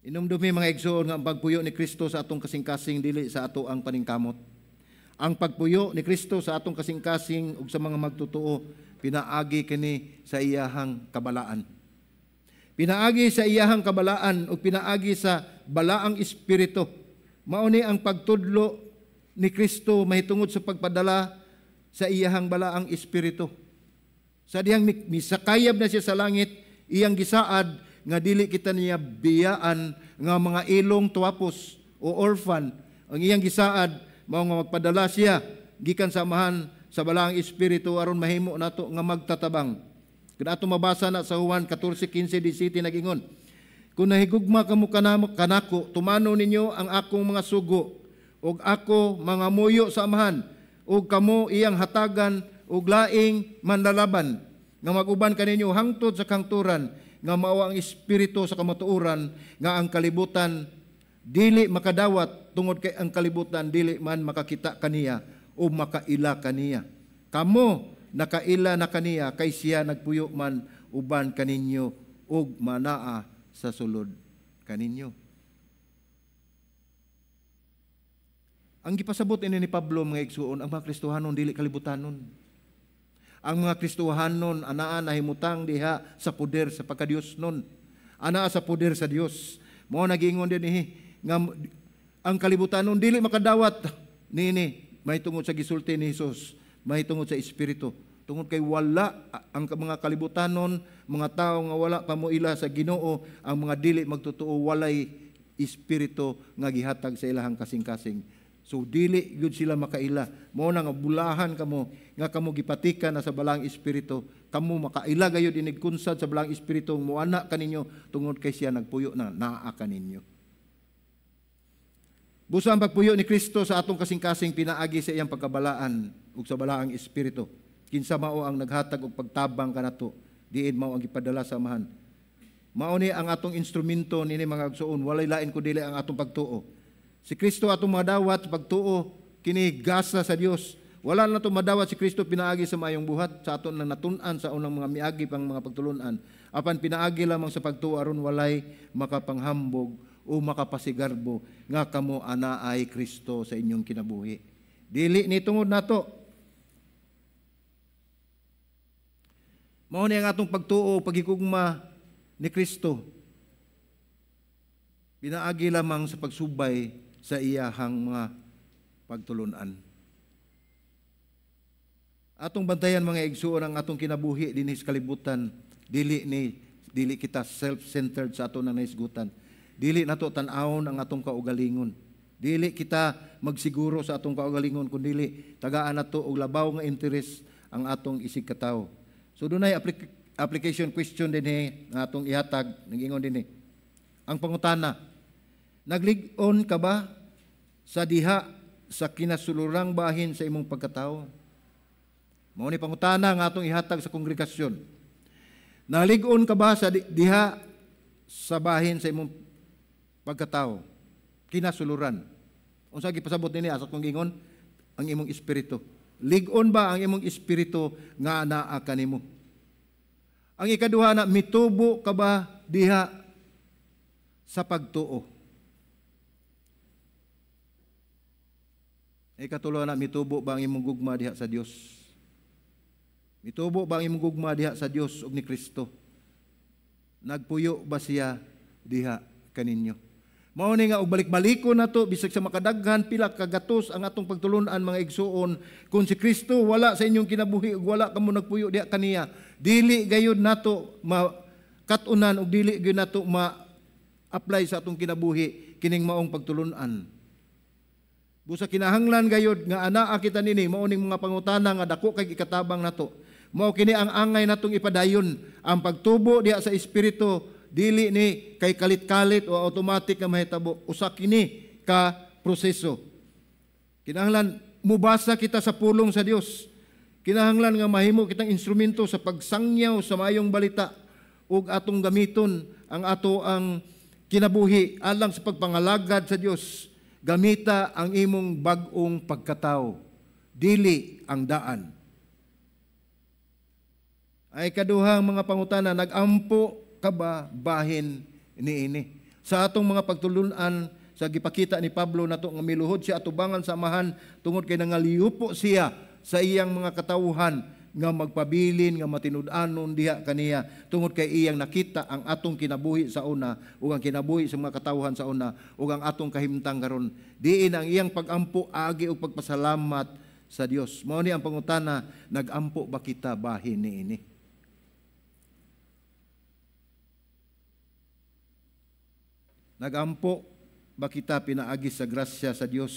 Inumdumi mga igsoon nga ang pagpuyo ni Kristo sa atong kasing-kasing dili sa ato ang paningkamot. Ang pagpuyo ni Kristo sa atong kasing-kasing ug sa mga magtutuo pinaagi kini sa iyahang kabalaan. Pinaagi sa iyahang kabalaan ug pinaagi sa balaang espiritu. Mao ni ang pagtudlo ni Kristo mahitungod sa pagpadala sa iyahang balaang espiritu. Sa dihang misakayab na siya sa langit, iyang gisaad nga dili kita niya biyaan nga mga ilong tuwapos o orphan. Ang iyang gisaad mao nga magpadala siya gikan sa amahan sa balaang espiritu aron mahimo nato nga magtatabang. Kun ato mabasa na sa Juan 14:15-17 nagingon, kung nahigugma kamo kanako, tumano ninyo ang akong mga sugo ug ako mga muyo sa amahan ug kamo iyang hatagan ug laing manlalaban nga mag-uban kaninyo hangtod sa kangturan nga mao ang espiritu sa kamatuoran nga ang kalibutan dili makadawat tungod kay ang kalibutan dili man makakita kaniya o makaila kaniya. Kamo nakaila na kaniya kay siya nagpuyo man uban kaninyo ug manaa sa sulod kaninyo. Ang gipasabot ini ni Pablo mga igsuon, ang mga Kristohanon dili kalibutanon. Ang mga Kristohanon anaa nahimutang diha sa poder sa pagkadios nun. Anaa sa poder sa Dios. Mao nagingon din nga ang kalibutanon dili makadawat nini mahitungod sa gisulti ni Hesus, mahitungod sa espiritu. Tungod kay wala ang mga kalibutanon, mga tao nga wala pamuila sa Ginoo, ang mga dili magtotoo walay espiritu nga gihatag sa ilahang kasing-kasing. So dili gyud sila makaila. Mao na nga bulahan kamo nga kamo gipatikan na sa balang espiritu, kamo makaila gayud inig kunsad sa balang espiritu moana kaninyo tungod kay siya nagpuyo na naa kaninyo. Busa ang pagpuyo ni Kristo sa atong kasing-kasing pinaagi sa iyang pagkabalaan ug sa balaang espiritu. Kinsa mao ang naghatag og pagtabang kanato, diin mao ang gipadala sa amahan. Mao ni ang atong instrumento nini mga igsoon, walay lain kundi ang atong pagtuo. Si Kristo atong madawat pagtuo kini gasa sa Dios. Wala na to madawat si Kristo pinaagi sa mayong buhat sa aton na natun-an sa unang mga miagi pang mga pagtulunan. Apan pinaagi lamang sa pagtuo aron walay makapanghambog o makapasigarbo nga kamo ana ay Kristo sa inyong kinabuhi. Dili ni tungod nato. Mao ni ang atong pagtuo paghigugma ni Kristo. Pinaagi lamang sa pagsubay sa iyahang mga pagtulunan. Atong bantayan mga igsuon ang atong kinabuhi dinhi sa kalibutan, dili kita self-centered sa aton naisgutan. Dili nato tan-awon ang atong kaugalingon. Dili kita magsiguro sa atong kaugalingon kundi tagaan nato og labaw nga interes ang atong isig katawo. So dunay application question dinhi nga atong ihatag, nag-ingon dinhi. Ang pangutana, naglig-on ka ba sa diha sa kinasulurang bahin sa imong pagkatawo? Mao ni pangutana nga atong ihatag sa kongregasyon. Nalig-on ka ba sa diha sa bahin sa imong pagkatao? Kinasuluran. Unsa gipasabot nini asa kong ingon? Ang imong espiritu. Lig-on ba ang imong espiritu nga anaa kanimo? Ang ikaduha na, mitubo ka ba diha sa pagtuo? Ikatulo na, mitubo ba ang imong gugma diha sa Dios? Mitubo ba ang imong gugma diha sa Dios ug ni Kristo? Nagpuyo ba siya diha kaninyo? Mao ni nga og balik-baliko nato bisag sa makadaghan pila kagatos ang atong pagtulunan mga igsuon, kung si Kristo wala sa inyong kinabuhi ug wala kamo nagpuyo diha kaniya, dili gayud nato makatunan ug dili gyud nato ma-apply sa atong kinabuhi kining maong pagtulunan. Busa kinahanglan gayud nga anaa kita nini mao ning mga pangutana nga dako kay ikatabang nato. Mao kini ang angay natong ipadayon, ang pagtubo diha sa espiritu dili ni kay kalit-kalit o automatic nga mahitabo, usa kini ka proseso. Kinahanglan mubasa kita sa pulong sa Dios. Kinahanglan nga mahimo kitang instrumento sa pagsangyaw sa maayong balita ug atong gamiton ang ato ang kinabuhi alang sa pagpangalagad sa Dios. Gamita ang imong bag-ong pagkatao, dili ang daan. Ay kaduhang mga pangutana, nagampo ka ba bahin niini? Sa atong mga pagtulunan sa gipakita ni Pablo nato nga miluhod siya atubangan sa amahan tungod kay nangaliyupo siya sa iyang mga katawuhan nga magpabilin nga matinud-anon diha kaniya tungod kay iyang nakita ang atong kinabuhi sa una ug ang kinabuhi sa mga katawuhan sa una ug ang atong kahimtang karon. Diin ang iyang pagampo agi og pagpasalamat sa Dios. Mao ni ang pangutana, nagampo ba kita bahin niini? Nagampo ba kita pinaagi sa grasya sa Dios?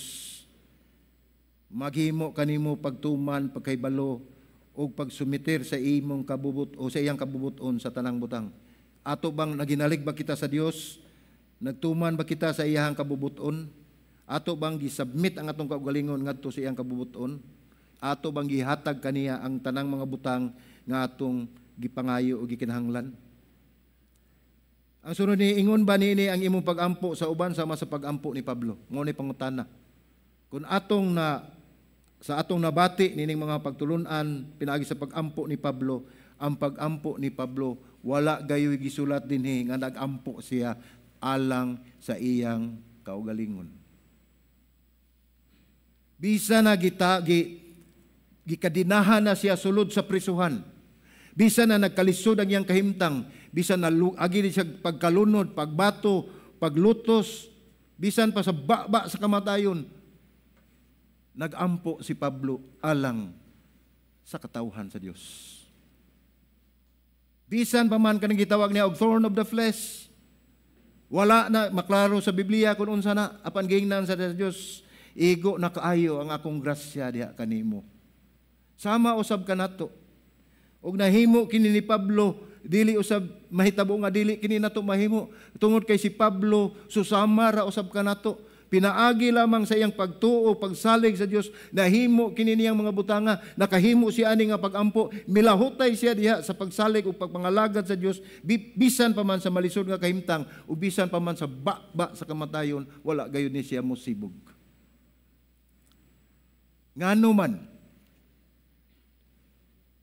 Maghimo kanimo pagtuman, pagkaybalo o pagsumitir sa imong kabubut o sa iyang kabubuton sa tanang butang. Ato bang naginalig ba kita sa Dios? Nagtuman ba kita sa iyang kabubuton? Ato bang gisubmit ang atong kaugalingon ngadto sa iyang kabubuton? Ato bang gihatag kaniya ang tanang mga butang nga atong gipangayo o gikinahanglan? Ang sunod ni ingon ba niini ang imong pagampo sa uban sama sa pagampo ni Pablo? Mo ni pangutana. Kung sa atong nabati nining mga pagtulunan pinaagi sa pagampo ni Pablo, ang pagampo ni Pablo wala gayoy gisulat dinhi nga nagampo siya alang sa iyang kaugalingon. Bisan na gikadinahan na siya sulod sa prisuhan. Bisan na nagkalisod ang iyang kahimtang, bisan na agi siya pagkalunod, pagbato, paglutos, bisan pa sa baba sa kamatayon, nagampo si Pablo alang sa katawhan sa Dios. Bisan pa man kanang gitawag niya og thorn of the flesh, wala na maklaro sa Biblia kung unsa na apan gingnan sa Dios, igo na kaayo ang akong grasya diha kanimo. Sama usab kanato. Og nahimo kini ni Pablo, dili usab mahitabo nga dili kini nato mahimo tungod kay si Pablo susama ra usab kanato. Pinaagi lamang sa iyang pagtuo, pagsalig sa Dios, nahimo kini niyang mga butanga, nakahimo siya ani nga pagampo, milahutay siya diha sa pagsalig ug pagpangalagad sa Dios, bisan pa man sa malisod nga kahimtang ug bisan pa man sa baba sa kamatayon, wala gayud ni siya mosibog. Ngano man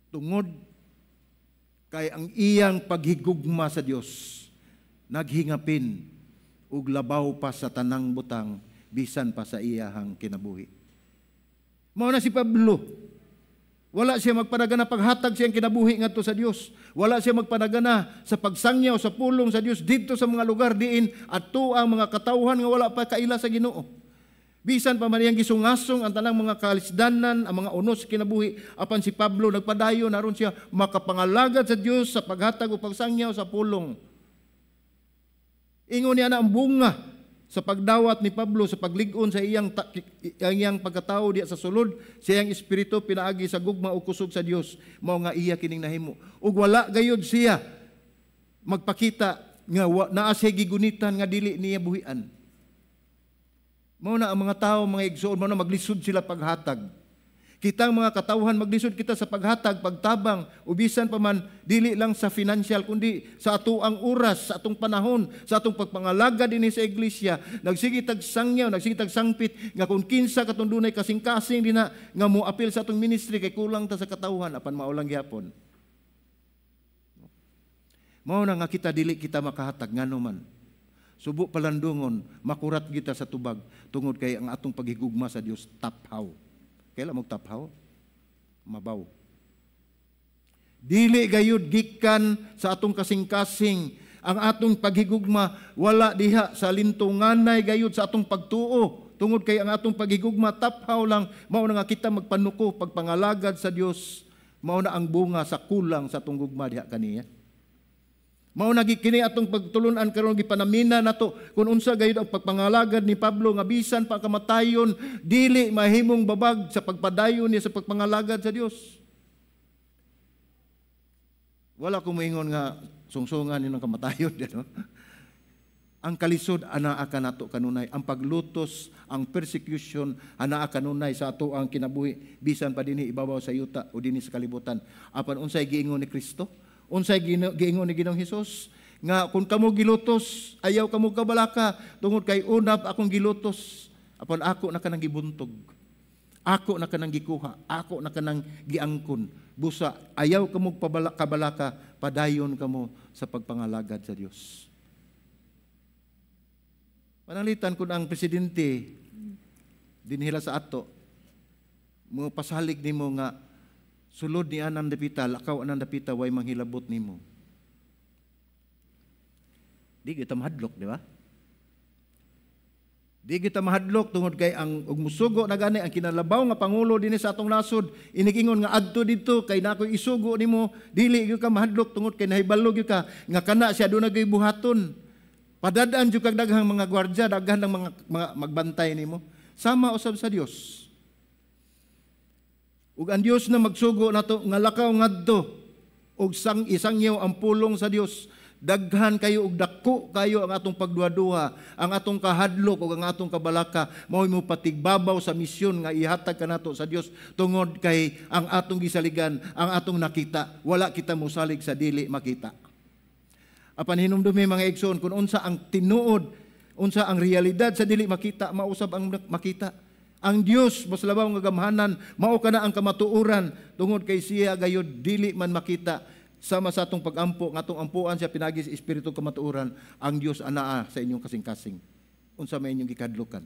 tungod kay ang iyang paghigugma sa Dios naghingapin ug labaw pa sa tanang butang bisan pa sa iyahang kinabuhi. Mao na si Pablo. Wala siya magpanagana paghatag siyang kinabuhi ngadto sa Dios. Wala siya magpanagana sa pagsangyaw sa pulong sa Dios didto sa mga lugar diin adto ang mga katawhan nga wala pa kaila sa Ginoo. Bisan pa man iyang gisungasong ang tanang mga kalisdanan, ang mga unos sa kinabuhi, apan si Pablo nagpadayon naron siya makapangalagad sa Dios sa paghatag o pagsangyaw sa pulong. Ingon niya na ang bunga sa pagdawat ni Pablo sa paglig-on sa iyang pagkatao diya sa sulod, sa iyang espiritu pinaagi sa gugma o kusog sa Dios, mao nga iya kining nahimo. Ug wala gayud siya magpakita nga naa siya gigunitan nga dili niya buhian. Mao na ang mga tao, mga igsoon, mao na maglisod sila paghatag. Kitang mga katawhan maglisod kita sa paghatag, pagtabang, ubisan pa man dili lang sa financial kundi sa atuang oras, sa atong panahon, sa atong pagpangalaga dinhi sa iglesia. Nagsige tag sangyaw, nagsige tag sangpit nga kung kinsa katong dunay kasing-kasing dina nga moapil sa atong ministry kay kulang ta sa katawhan apan maulang gyapon. Mao na nga kita dili kita makahatag ngano man. Subo palandungon, makurat kita sa tubag tungod kay ang atong paghigugma sa Dios taphaw. Kailan mo taphaw? Mabaw. Dili gayud gikan sa atong kasing-kasing ang atong paghigugma, wala diha sa lintunganay gayud sa atong pagtuo. Tungod kay ang atong paghigugma taphaw lang, mao na nga kita magpanuko pagpangalagad sa Dios, mao na ang bunga sa kulang sa atong gugma diha kaniya. Mao na kini atong pagtulunan karon gipanamina nato kung unsa gayud ang pagpangalagad ni Pablo nga bisan pa kamatayon dili mahimong babag sa pagpadayon niya sa pagpangalagad sa Dios. Wala ko moingon nga sungsungan ni ng kamatayon no? Ang kalisod anaa ka nato kanunay, ang paglutos, ang persecution anaa kanunay sa ato ang kinabuhi bisan pa dinhi ibabaw sa yuta o dinhi sa kalibutan. Apan unsay giingon ni Kristo? Unsay giingon ni Ginoong Hesus nga kung kamo gilutos ayaw kamo kabalaka tungod kay unab akong gilutos apan ako na kanang gibuntog, ako na kanang gikuha, ako na kanang giangkon, busa ayaw kamo kabalaka padayon kamo sa pagpangalagad sa Dios. Panalitan kun ang presidente dinhila sa ato mo pasalig nimo nga sulod ni anang dapita, lakaw anang dapita, way manghilabot nimo. Di kita mahadlok, di ba? Di kita mahadlok tungod kay ang musugo na gani ang kinalabaw nga pangulo dinhi sa atong nasod, inigingon nga adto dito kay nakoy isugo nimo, dili gyud ka mahadlok tungod kay nahibalo gyud ka nga kana siya dunay buhaton. Padadaan jud kag daghang mga gwardiya, daghang mga magbantay nimo. Sama usab sa Dios. Ug ang Dios na magsugo nato nga lakaw ngadto ug isangyaw ang pulong sa Dios, daghan kayo ug dako kayo ang atong pagduha-duha, ang atong kahadlok ug ang atong kabalaka mao mo patigbabaw sa misyon nga ihatag kanato sa Dios tungod kay ang atong gisaligan, ang atong nakita, wala kita mosalig sa dili makita. Apan hinumdumi mga igsoon kun unsa ang tinuod, unsa ang realidad sa dili makita, mausab ang makita. Ang Dios mas labaw nga gamhanan, mao kana ang kamatuoran tungod kay siya gayud dili man makita sama sa atong pagampo nga atong ampuan siya pinagi sa espiritu kamatuoran. Ang Dios anaa sa inyong kasing-kasing. Unsa may inyong gikadlukan.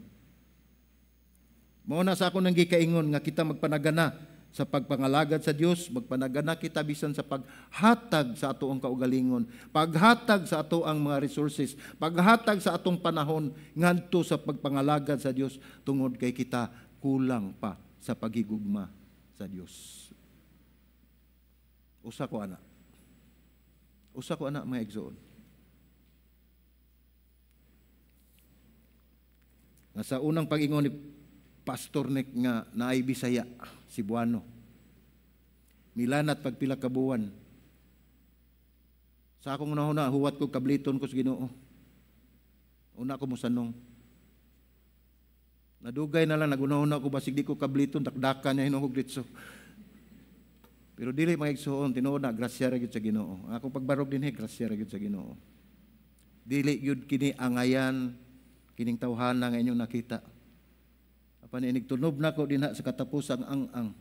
Mao na sa akon nang gikaingon nga kita magpanagana sa pagpangalagad sa Dios, magpanagana kita bisan sa paghatag sa ato ang kaugalingon, paghatag sa ato ang mga resources, paghatag sa atong panahon ngadto sa pagpangalagad sa Dios tungod kay kita kulang pa sa paghigugma sa Dios. Usa ko ana mga igsoon. Nga sa unang pag-ingon ni Pastor Nick nga naay Bisaya, Cebuano. Milanat pagpila ka buwan. Sa akong una huwat ko kabliton ko sa Ginoo. Una ko mosanong. Nadugay na lang naguna-una ko basig di ko kabliton dakdakan niya hinuhog ditso. Pero dili mga igsoon tinuod na grasya ra gyud sa Ginoo. Ang akong pagbarog dinhi grasya ra gyud sa Ginoo. Dili gyud kini angayan kining tawhana nga inyong nakita. Apan inigtunob na ko dinha sa katapusang ang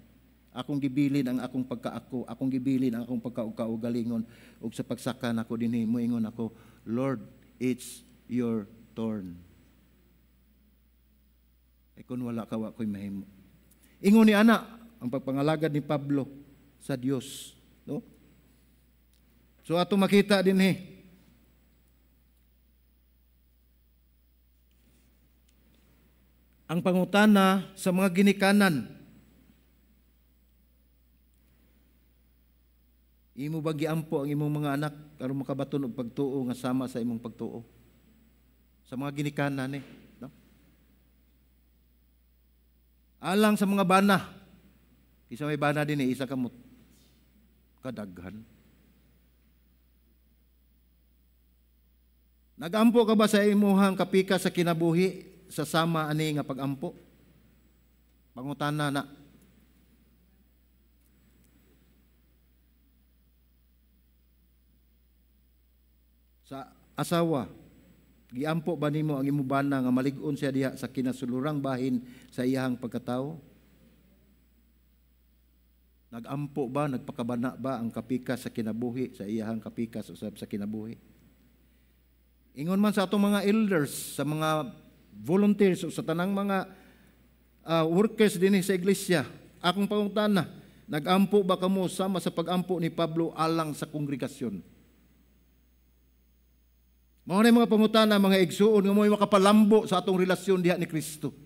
akong gibilin ang akong pagkaako, akong gibilin ang akong pagkaugalingon ug sa pagsaka nako dinhi moingon ako, Lord, it's your turn. Ay kun wala ka wa koy mahimo. Ingon ni ana ang pagpangalagad ni Pablo sa Dios, no? So ato makita dinhi Ang pangutana sa mga ginikanan, imo ba giampo ang imong mga anak aron makabaton og pagtuo nga sama sa imong pagtuo? Sa mga ginikanan no? Alang sa mga bana, isa may bana din isa kamot kadaghan. Nagampo ka ba sa imuhang kapika sa kinabuhi sa sama ani nga pagampo? Pangutana na. Sa asawa, giampo ba nimo ang imong bana nga malig-on siya diha sa kinasulurang bahin sa iyahang pagkatao? Nagampo ba, nagpakabana ba ang kapika sa kinabuhi sa iyahang kapika sa kinabuhi? Ingon man sa atong mga elders, sa mga volunteers o sa tanang mga workers din sa iglesia, akong pangutana, nagampo ba kamo sama sa pagampo ni Pablo alang sa kongregasyon? Mao na mga pangutana, mga igsuon nga mo'y makapalambo sa atong relasyon diha ni Kristo.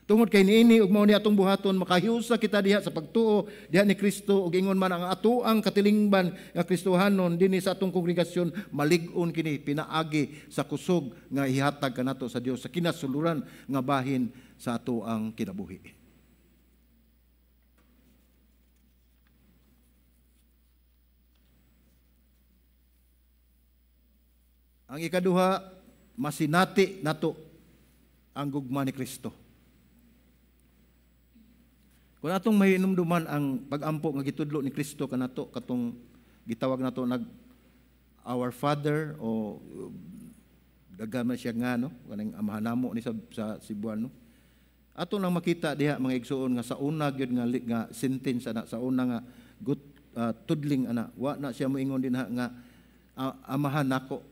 Tungod kay niini ug mao ni atong buhaton, makahiusa kita diha sa pagtuo diha ni Kristo ug ingon man ang atuang katilingban nga Kristohanon dinhi sa atong kongregasyon malig-on kini pinaagi sa kusog nga ihatag kanato sa Dios sa kinasuluran nga bahin sa atuang kinabuhi. Ang ikaduha, masinati nato ang gugma ni Kristo. Kung atong mahinumduman ang pag-ampo nga gitudlo ni Kristo kanato katong gitawag nato nag Our Father o daghan man siya nga no kanang amahan namo ni sa Cebuano. Ato nang makita diha mga igsuon nga sa una gyud nga sentence ana sa una nga tudling ana wa na siya moingon din nga amahan nako.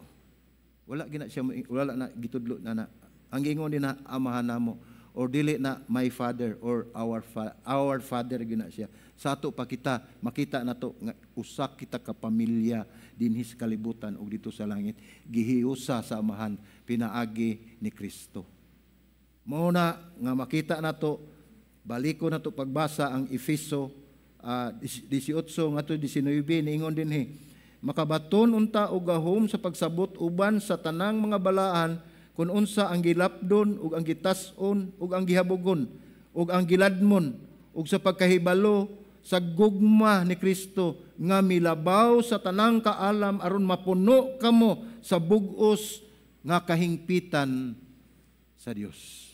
Wala gina siya wala na gitudlo na ang ingon din na amahan namo or dili na my father or our father gina siya. Sa ato pa kita makita nato nga usa kita ka pamilya dinhi sa kalibutan ug dito sa langit gihiusa sa amahan pinaagi ni Kristo. Mao na nga makita nato baliko nato pagbasa ang Efeso 18 ngadto 19 niingon dinhi makabaton unta og gahom sa pagsabot uban sa tanang mga balaan kung unsa ang gilapdon ug ang gitas-on ug ang gihabugon ug ang giladmon ug sa pagkahibalo sa gugma ni Kristo nga milabaw sa tanang kaalam aron mapuno kamo sa bug-os nga kahingpitan sa Dios.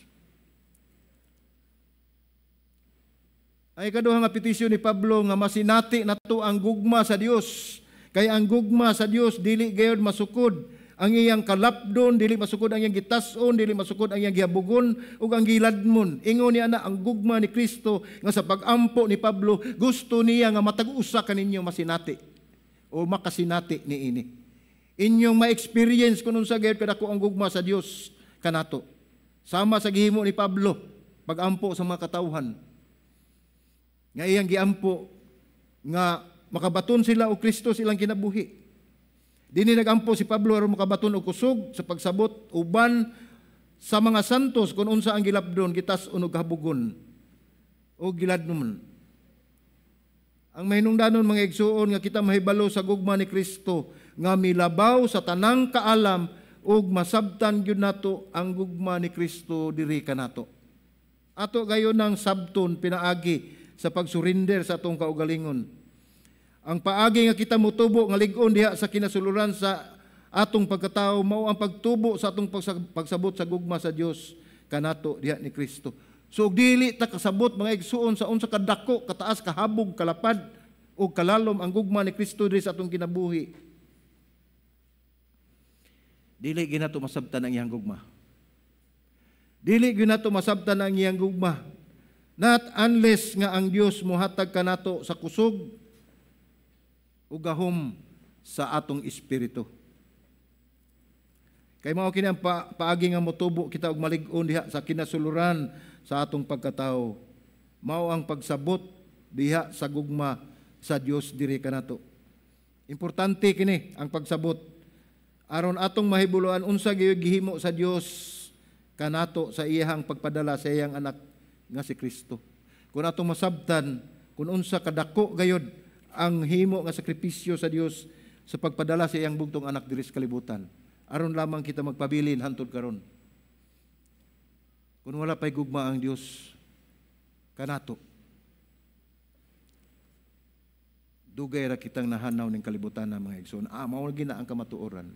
Ay kaduha nga petisyon ni Pablo nga masinati nato ang gugma sa Dios. Kay ang gugma sa Dios dili gayud masukod ang iyang kalapdon, dili masukod ang iyang gitas-on, dili masukod ang iyang gihabugon ug ang giladmon. Ingon niya na ang gugma ni Kristo nga sa pag-ampo ni Pablo, gusto niya nga matag-usa kaninyo masinati o makasinati niini. Inyong ma-experience kung unsa gayud kadako ang gugma sa Dios kanato. Sama sa gihimo ni Pablo, pag-ampo sa mga katawhan. Nga iyang giampo nga makabaton sila o Kristo silang kinabuhi. Dini nagampo si Pablo aron makabaton og kusog sa pagsabot uban sa mga santos kung unsa ang gilapdon, gitas-on ug habugon o giladnon. Ang mahinungdanon mga igsuon nga kita mahibalo sa gugma ni Kristo nga milabaw sa tanang kaalam ug masabtan gyud nato ang gugma ni Kristo diri kanato. Ato gayon ang sabton pinaagi sa pagsurinder sa atong kaugalingon. Ang paagi nga kita motubo nga lig-on diha sa kinasuluran sa atong pagkatao mao ang pagtubo sa atong pagsabot sa gugma sa Dios kanato diha ni Kristo. So dili ta kasabot mga igsuon sa unsa kadako, kataas, kahabog, kalapad o kalalom ang gugma ni Kristo diri sa atong kinabuhi. Dili ginato masabtan ang iyang gugma. Dili ginato masabtan ang iyang gugma. Not unless nga ang Dios mohatag kanato sa kusog o gahom sa atong espiritu. Kay mao kini ang paagi nga motubo kita og malig-on diha sa kinasuluran sa atong pagkatao. Mao ang pagsabot diha sa gugma sa Dios diri kanato. Importante kini ang pagsabot aron atong mahibuluan unsa gyud gihimo sa Dios kanato sa iyang pagpadala sa iyang anak nga si Kristo. Kung atong masabtan, kung unsa kadako gayod ang himo nga sakripisyo sa Dios sa pagpadala sa iyang bugtong anak diri sa kalibutan, aron lamang kita magpabilin hantod karon. Kung wala pa'y gugma ang Dios kanato, dugay ra kitang nahanaw ning kalibutan na mga igsoon. Mao gina ang kamatuoran.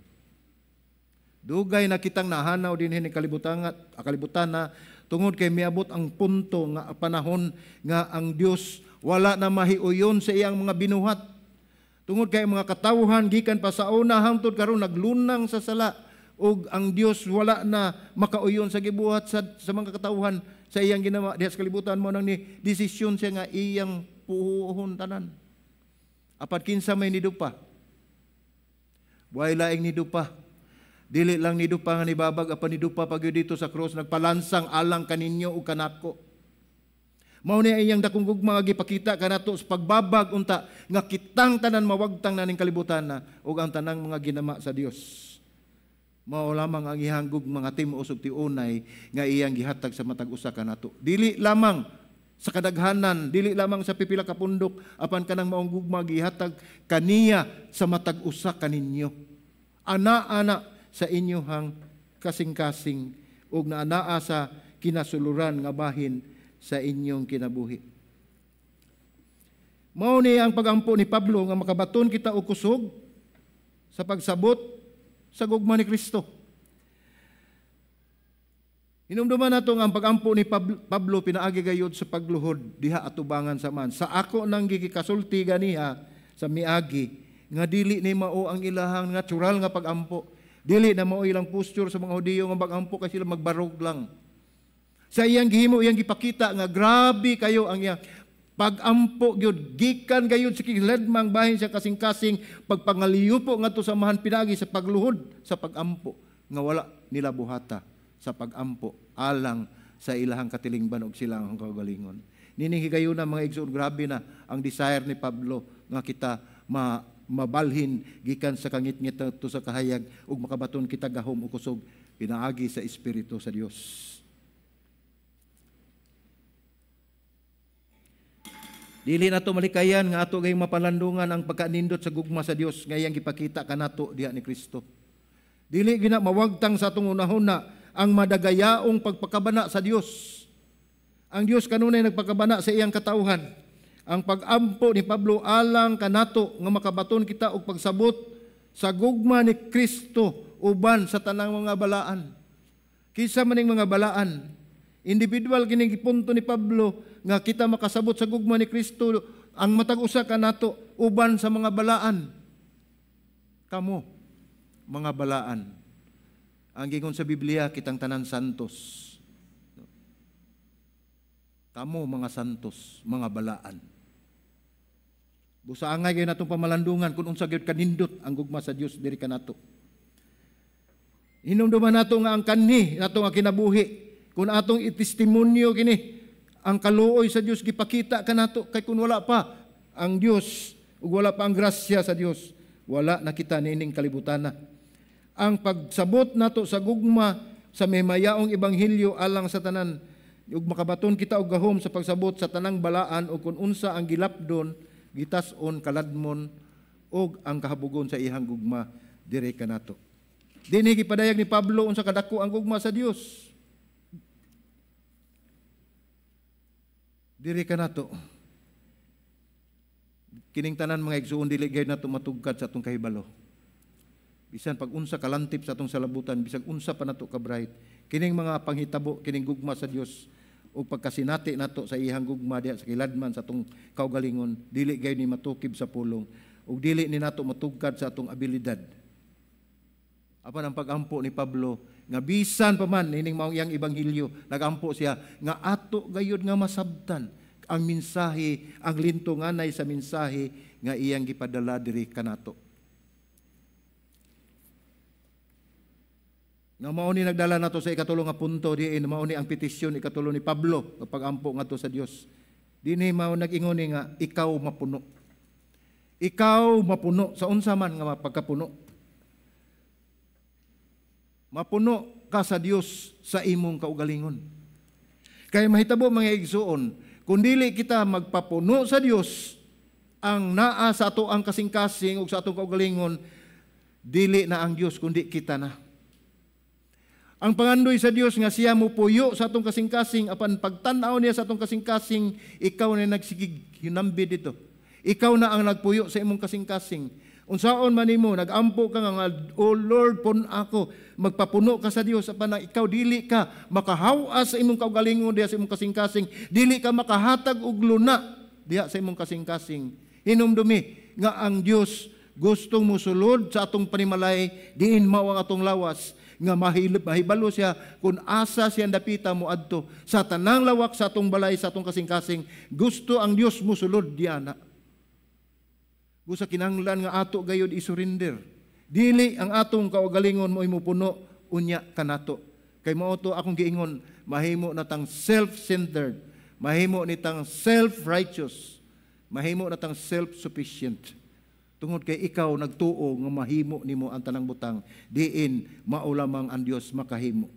Dugay na kitang nahanaw dinhi ning kalibutan na tungod kay miabot ang punto nga panahon nga ang Dios wala na mahiuyon sa iyang mga binuhat. Tungod kay mga katawhan gikan pa sa una hangtod karon naglunang sa sala, ug ang Dios wala na makauyon sa gibuhat sa mga katawhan sa iyang ginawa diha sa kalibutan. Mo nang ni desisyon siya nga iyang puhuhon tanan. Apat kinsa may nidupa. Buhay laing nidupa. Dili lang nidupa nga nibabag, apan nidupa pag dito sa cross, nagpalansang alang kaninyo o kanako. Mao ni iyang dakong gugma nga gipakita kanato sa pagbabag unta nga kitang tanan mawagtang na ning kalibutan na ug ang tanang mga ginama sa Dios. Mao lamang ang iyang gugma nga timuos ug tiunay nga iyang gihatag sa matag usa kanato. Dili lamang sa kadaghanan, dili lamang sa pipila ka pundok, apan kanang maong gugma gihatag kaniya sa matag usa kaninyo. Ana-ana sa inyohang kasing-kasing ug naanaa sa kinasuluran nga bahin sa inyong kinabuhi. Mao ni ang pagampo ni Pablo nga makabaton kita og kusog sa pagsabot sa gugma ni Kristo. Hinumduman nato nga ang pagampo ni Pablo pinaagi gayud sa pagluhod diha atubangan sa man. Sa ako nang gikikasulti ganiha sa miagi nga dili ni mao ang ilahang natural nga pagampo. Dili na mao ilang posture sa mga Hudiyo nga pagampo kay sila magbarog lang. Sa iyang gihimo iyang gipakita nga grabe kayo ang iyang pagampo gyud gikan gayud sa kiladmang bahin sa kasing-kasing pagpangaliyupo ngadto sa mahan pinagi sa pagluhod sa pagampo nga wala nila buhata sa pagampo alang sa ilahang katilingban og silang kaugalingon. Nining higayuna mga igsoon, grabe na ang desire ni Pablo nga kita mabalhin gikan sa kangit-ngit to sa kahayag ug makabaton kita gahom ug kusog pinaagi sa espiritu sa Dios. Dili nato malikayan nga ato gayong mapalandungan ang pagkanindot sa gugma sa Dios nga iyang gipakita kanato diha ni Kristo. Dili gina mawagtang sa atong unahuna ang madagayaong pagpakabana sa Dios. Ang Dios kanunay nagpakabana sa iyang katawhan. Ang pagampo ni Pablo alang kanato nga makabaton kita og pagsabot sa gugma ni Kristo uban sa tanang mga balaan. Kinsa maning mga balaan? Individual kining gipunto ni Pablo nga kita makasabot sa gugma ni Kristo ang matag usa kanato uban sa mga balaan. Kamo mga balaan. Ang gingon sa Biblia, kitang tanan santos. Kamo mga santos, mga balaan. Busaangay kayo natong pamalandungan kung unsa gyud kanindot ang gugma sa Dios diri kanato. Hinumduman nato nga ang kanhi nato nga kinabuhi kun atong itestimonyo kini ang kaluoy sa Dios gipakita kanato kay kun wala pa ang Dios ug wala pa ang grasya sa Dios, wala na kita nining kalibutan na. Ang pagsabot nato sa gugma sa maymayaong ebanghelyo alang sa tanan ug makabaton kita og gahom sa pagsabot sa tanang balaan ug kun unsa ang gilapdon, gitas-on, kaladmon ug ang kahabugon sa ihang gugma diri kanato. Dinhi gipadayag ni Pablo unsa kadako ang gugma sa Dios. Diri kanato. Kining tanan mga igsoon dili gayud nato matugkad sa atong kahibalo. Bisan pag unsa kalantip sa atong salabutan, bisag unsa pa nato ka bright, kining mga panghitabo, kining gugma sa Dios ug pagkasinati nato sa ihang gugma diha sa kiladman sa atong kaugalingon, dili gayud ni matukib sa pulong ug dili ni nato matugkad sa atong abilidad. Apan ang pagampo ni Pablo nga bisan pa man ining maong iyang ebanghelyo, nagampo siya nga ato gayud nga masabtan ang mensahe, ang lintunganay sa mensahe nga iyang gipadala diri kanato. Nga mao ni nagdala nato sa ikatulo nga punto diin, mao ni ang petisyon ikatulo ni Pablo nga pagampo ngadto sa Dios. Dinhi mao nag-ingon ni nga ikaw mapuno. Ikaw mapuno sa unsa man nga pagkapuno. Mapuno ka sa Dios sa imong kaugalingon. Kaya mahitabo mga igsuon, kung dili kita magpapuno sa Dios ang naa sa ato ang kasing-kasing ug sa atong kaugalingon, dili na ang Dios kundi kita na. Ang pangandoy sa Dios nga siya mo puyo sa atong kasing-kasing, apan pagtan-aw niya sa atong kasing-kasing, ikaw na nagsigig hinambi dito. Ikaw na ang nagpuyo sa imong kasing-kasing. Unsaon man nimo nagampo ka nga, "O Lord, pun ako," magpapuno ka sa Dios, apan ikaw dili ka makahawas sa imong kaugalingon diha sa imong kasing-kasing, dili ka makahatag og luna diha sa imong kasing-kasing. Hinumdumi nga ang Dios gustong mosulod sa atong panimalay, diin mao ang atong lawas, nga mahibalo siya kung asa siya dapita mo adto sa tanang lawak sa atong balay, sa atong kasing-kasing. Gusto ang Dios mosulod diana. Busa kinahanglan nga ato gayud isurrender. Dili ang atong kaugalingon mo imupuno unya kanato. Kay mao to akong giingon, mahimo natang self-centered, mahimo nitang self-righteous, mahimo natang self-sufficient. Tungod kay ikaw nagtuo nga mahimo nimo ang tanang butang, diin mao lamang ang Dios makahimo.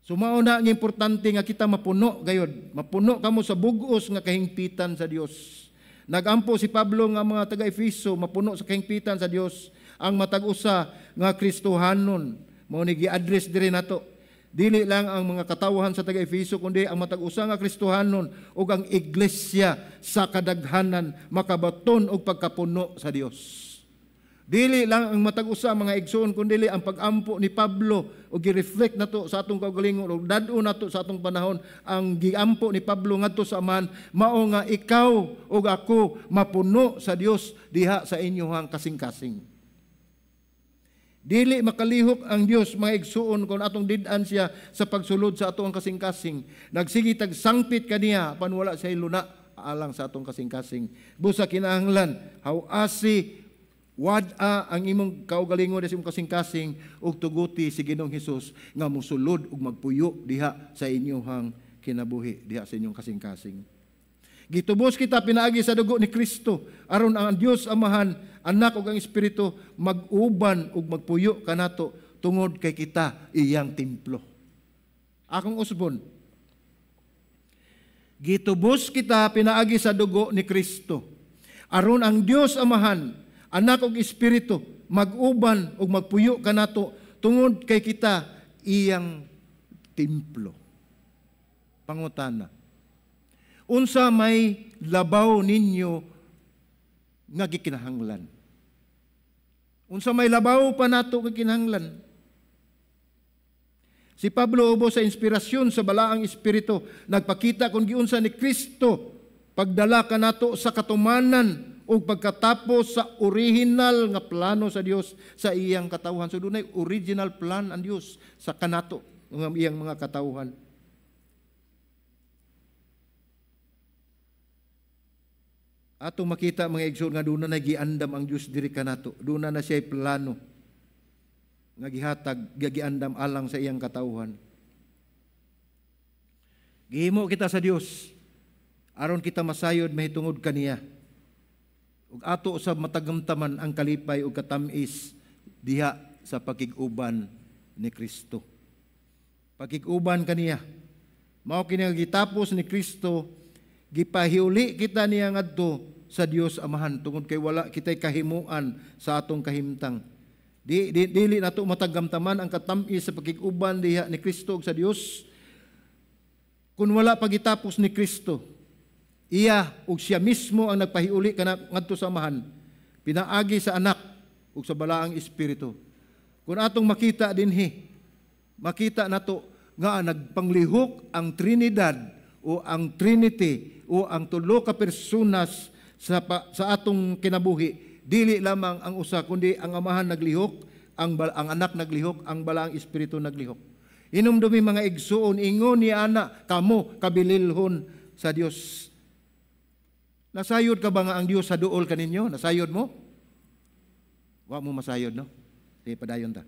So mao na ang importante nga kita mapuno gayud, mapuno kamo sa bug-os nga kahingpitan sa Dios. Nagampo si Pablo nga mga taga-Efeso mapuno sa kahingpitan sa Dios, ang matag-usa nga Kristohanon. Mao ni gi-address diri nato. Dili lang ang mga katawhan sa taga-Efeso, kundi ang matag-usa nga Kristohanon ug ang iglesia sa kadaghanan makabaton og pagkapuno sa Dios. Dili lang ang matag-usa mga igsoon, kundi ang pag-ampo ni Pablo o gi-reflect nato sa atong kaugalingon o dad-o nato sa atong panahon. Ang giampo ni Pablo ngadto sa amahan, mao nga ikaw ug ako mapuno sa Dios diha sa inyohang kasing-kasing. Dili makalihok ang Dios mga igsuon kung atong did-an siya sa pagsulod sa atong kasing-kasing. Nagsige tag sangpit kaniya apan wala siya luna alang sa atong kasing-kasing. Busa kinahanglan hawasi wad-a ang imong kaugalingon sa imong kasing-kasing ug tuguti si Ginoong Hesus nga mosulod ug magpuyo diha sa inyohang kinabuhi, diha sa inyong kasing-kasing. Gitubos kita pinaagi sa dugo ni Kristo aron ang Dios Amahan, Anak ug ang Espiritu mag-uban ug magpuyo kanato tungod kay kita iyang templo. Akong usbon, gitubos kita pinaagi sa dugo ni Kristo aron ang Dios Amahan, Anak ug Espiritu mag-uban ug magpuyo kanato tungod kay kita iyang templo. Pangutana, unsa may labaw ninyo nga gikinahanglan? Unsa may labaw pa nato nga kinahanglan? Si Pablo ubos sa inspirasyon sa balaang espiritu nagpakita kung giunsa ni Kristo pagdala kanato sa katumanan o pagkatapos sa original nga plano sa Dios sa iyang katawhan. So dunay original plan ang Dios sa kanato ng iyang mga katawhan. Atong makita mga igsoon nga doon na giandam ang Diyos diri kanato. Doon na siya plano nga gihatag, giandam alang sa iyang katawhan. Gihimo kita sa Dios aron kita masayod mahitungod kaniya. Ug ato sa matagamtaman ang kalipay ug katamis diha sa pakig-uban ni Kristo. Pakig-uban kaniya. Mao kini nga gitapos ni Kristo, gipahiuli kita niya ngadto sa Dios Amahan tungod kay wala kitay kahimuan sa atong kahimtang. Dili nato matagamtaman ang katamis sa pakig-uban diha ni Kristo ug sa Dios kun wala pagitapos ni Kristo. Iya ug siya mismo ang nagpahiuli ngadto sa Amahan, pinaagi sa Anak ug sa balaang Espiritu. Kung atong makita dinhi, makita nato nga nagpanglihok ang Trinidad o ang Trinity o ang tulo ka personas sa atong kinabuhi. Dili lamang ang usa kundi ang Amahan naglihok, ang Anak naglihok, ang balaang Espiritu naglihok. Hinumdumi mga igsuon, ingon ni ana kamo kabililhon sa Dios. Nasayod ka ba nga ang Dios sa duol kaninyo? Nasayod mo? Wa mo masayod, no? Di padayon ta.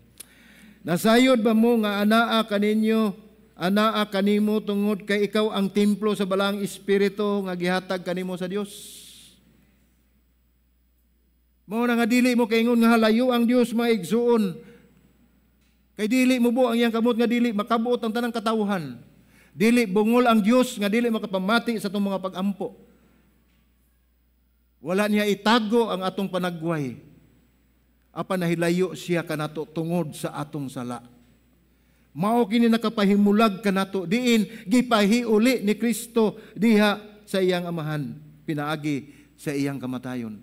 Nasayod ba mo nga anaa kaninyo, anaa kanimo tungod kay ikaw ang templo sa balaang Espiritu nga gihatag kanimo sa Dios? Mao na nga dili mo kaingon nga halayo ang Dios mga igsuon. Kay dili mubo ang iyang kamot nga dili makabuot ang tanang katawhan. Dili bungol ang Dios nga dili makapamati sa atong mga pag-ampo. Wala niya itago ang atong panagway. Apan nahilayo siya kanato tungod sa atong sala. Mao kini nakapahimulag kanato diin gipahiuli ni Kristo diha sa iyang amahan pinaagi sa iyang kamatayon.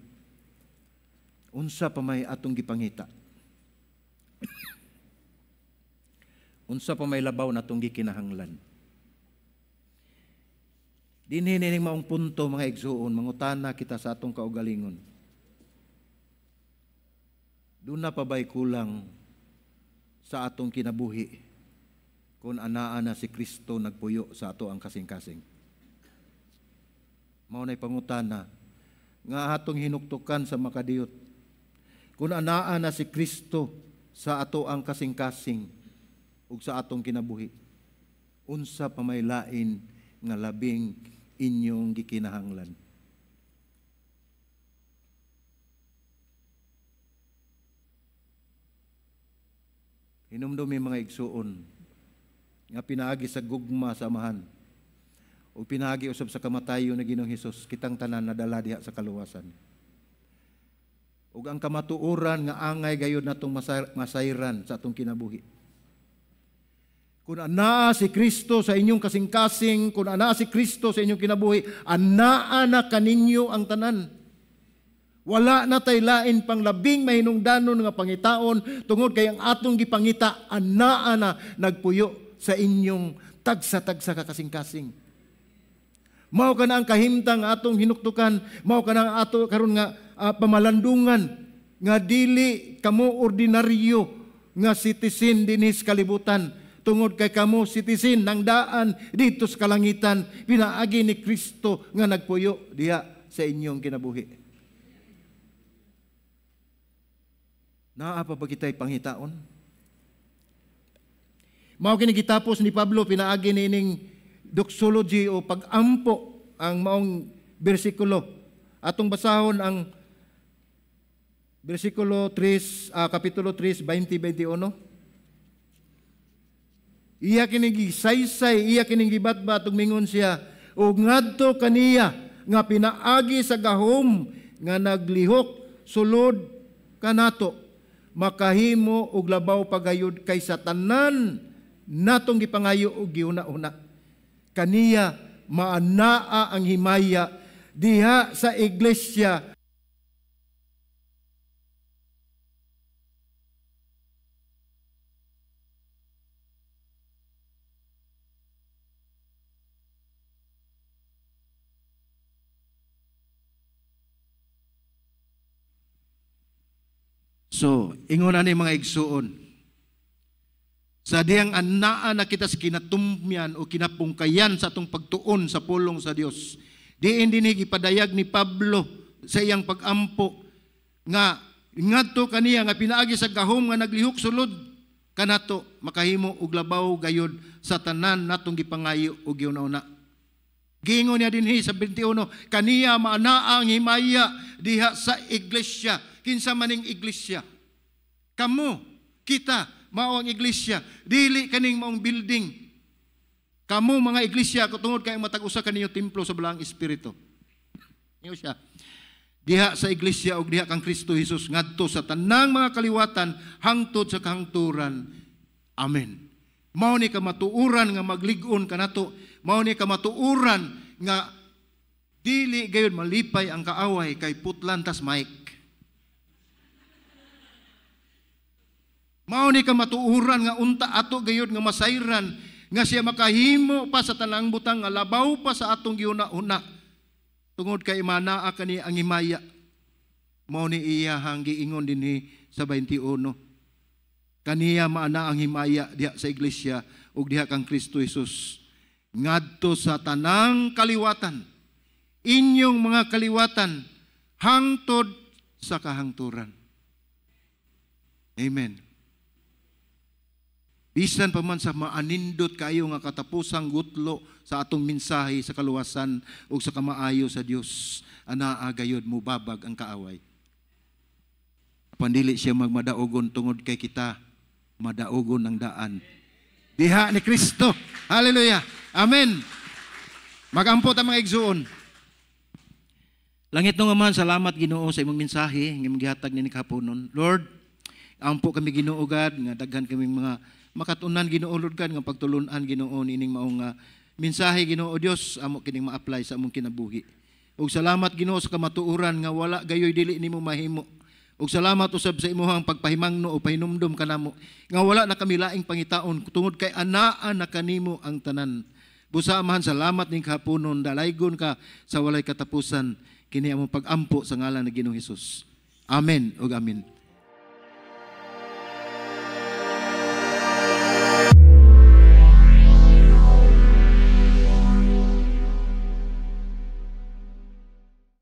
Unsa pa may atong gipangita? Unsa pa may labaw natong gikinahanglan? Dinhi ning maong punto mga igsuon, mangutana kita sa atong kaugalingon. Doon na pa ba'y kulang sa atong kinabuhi kung anaa na si Kristo nagpuyo sa ato ang kasing-kasing? Mao na'y pangutana nga atong hinuktukan sa makadiyot. Kung anaa na si Kristo sa ato ang kasing-kasing ug sa atong kinabuhi, unsa pa may lain nga labing inyong gikinahanglan? Hinumdumi mga igsuon nga pinaagi sa gugma sa amahan o pinaagi usab sa kamatayon na Ginoong Hesus, kitang tanan nadala diha sa kaluwasan. Ug ang kamatuoran nga angay gayud natong masayran sa atong kinabuhi. Kung anaa si Kristo sa inyong kasing-kasing, kung anaa si Kristo sa inyong kinabuhi, anaa na kaninyo ang tanan. Wala na tay lain pang labing mahinungdanon nga pangitaon tungod kay ang atong gipangita anaa na nagpuyo sa inyong tagsa-tagsa ka kasing-kasing. Mao kana ang kahimtang atong hinuktukan, mao kana ang ato karon nga pamalandungan nga dili kamo ordinaryo nga citizen dinhi sa kalibutan. Tungod kay kamo citizen ng daan dito sa kalangitan, pinaagi ni Kristo nga nagpuyo diha sa inyong kinabuhi. Naa pa ba kita'y pangitaon? Mao kini gitapos ni Pablo pinaagi nining doxology o pag-ampo ang maong bersikulo. Atong basahon ang bersikulo 3, kapitulo 3, 20-21. Iya kining gisaysay, iya kining gibatbat ug mingon siya, ug ngadto kaniya nga pinaagi sa gahom nga naglihok sulod kanato, makahimo og labaw pagayod kaysa tanan natong gipangayo og giuna-una. Kaniya maanaa ang himaya diha sa iglesia. So, ingon na ni mga igsuon, sa diyang anaa na kita sa kinatumyan o kinapungkayan sa atong pagtuon sa pulong sa Dios, diin dinig ipadayag ni Pablo sa iyang pag-ampo nga ngadto kaniya nga pinaagi sa gahom nga naglihok sulod kanato, makahimo og labaw gayod sa tanan natong gipangayo og giuna-una. Giingon niya dinhi sa 21, kaniya maanaa ang himaya diha sa iglesia. Kinsa maning iglesia? Kamo, kita, mao ang iglesia. Dili kaning maong building. Kamo mga iglesia, tungod kay matag-usa kaninyo templo sa balaang espiritu. Niyo siya. Diha sa iglesia og diha kang Kristo Jesus ngadto sa tanang mga kaliwatan hangtod sa kahangturan. Amen. Mao ni kamatuuran nga maglig-on kanato. Mao ni kamatuuran nga dili gayud malipay ang kaaway kay putlan tas Mike. Mao ni kamatuuran nga unta ato gayud nga masayran nga siya makahimo pa sa tanang butang nga labaw pa sa atong giuna-una. Tungod kay manaa kani ang himaya. Mao ni iya hang giingon dinhi sa 21. Kaniya maana ang himaya diha sa iglesia ug diha kang Kristo Jesus ngadto sa tanang kaliwatan. Inyong mga kaliwatan hangtod sa kahangturan. Amen. Bisan pa man sa maanindot kayo nga katapusang gutlo sa atong mensahe sa kaluwasan o sa kamaayo sa Dios, anaa gayod mo babag ang kaaway. Pandili siya magmadaogon tungod kay kita madaogon ang daan. Diha ni Kristo. Hallelujah. Amen. Magampot ang mga igsuon. Langit nga man, salamat Ginoo sa imong mensahe nga gihatag ni kahaponon. Lord, ampo kami Ginoo God nga daghan kaming mga makatunan Ginoo Lord God nga pagtulunan Ginoo nining maong mensahe Ginoo Dios amo kining ma-apply sa among kinabuhi. Ug salamat Ginoo sa kamatuoran nga wala gayoy dili nimo mahimo. Ug salamat usab sa imong pagpahimangno o pahinumdom kanamo nga wala na kami laing pangitaon tungod kay anaa na kanimo ang tanan. Busa amahan salamat ning kahaponon dalaygon ka sa walay katapusan kini among pag-ampo sa ngalan ni Ginoong Hesus. Amen ug amen.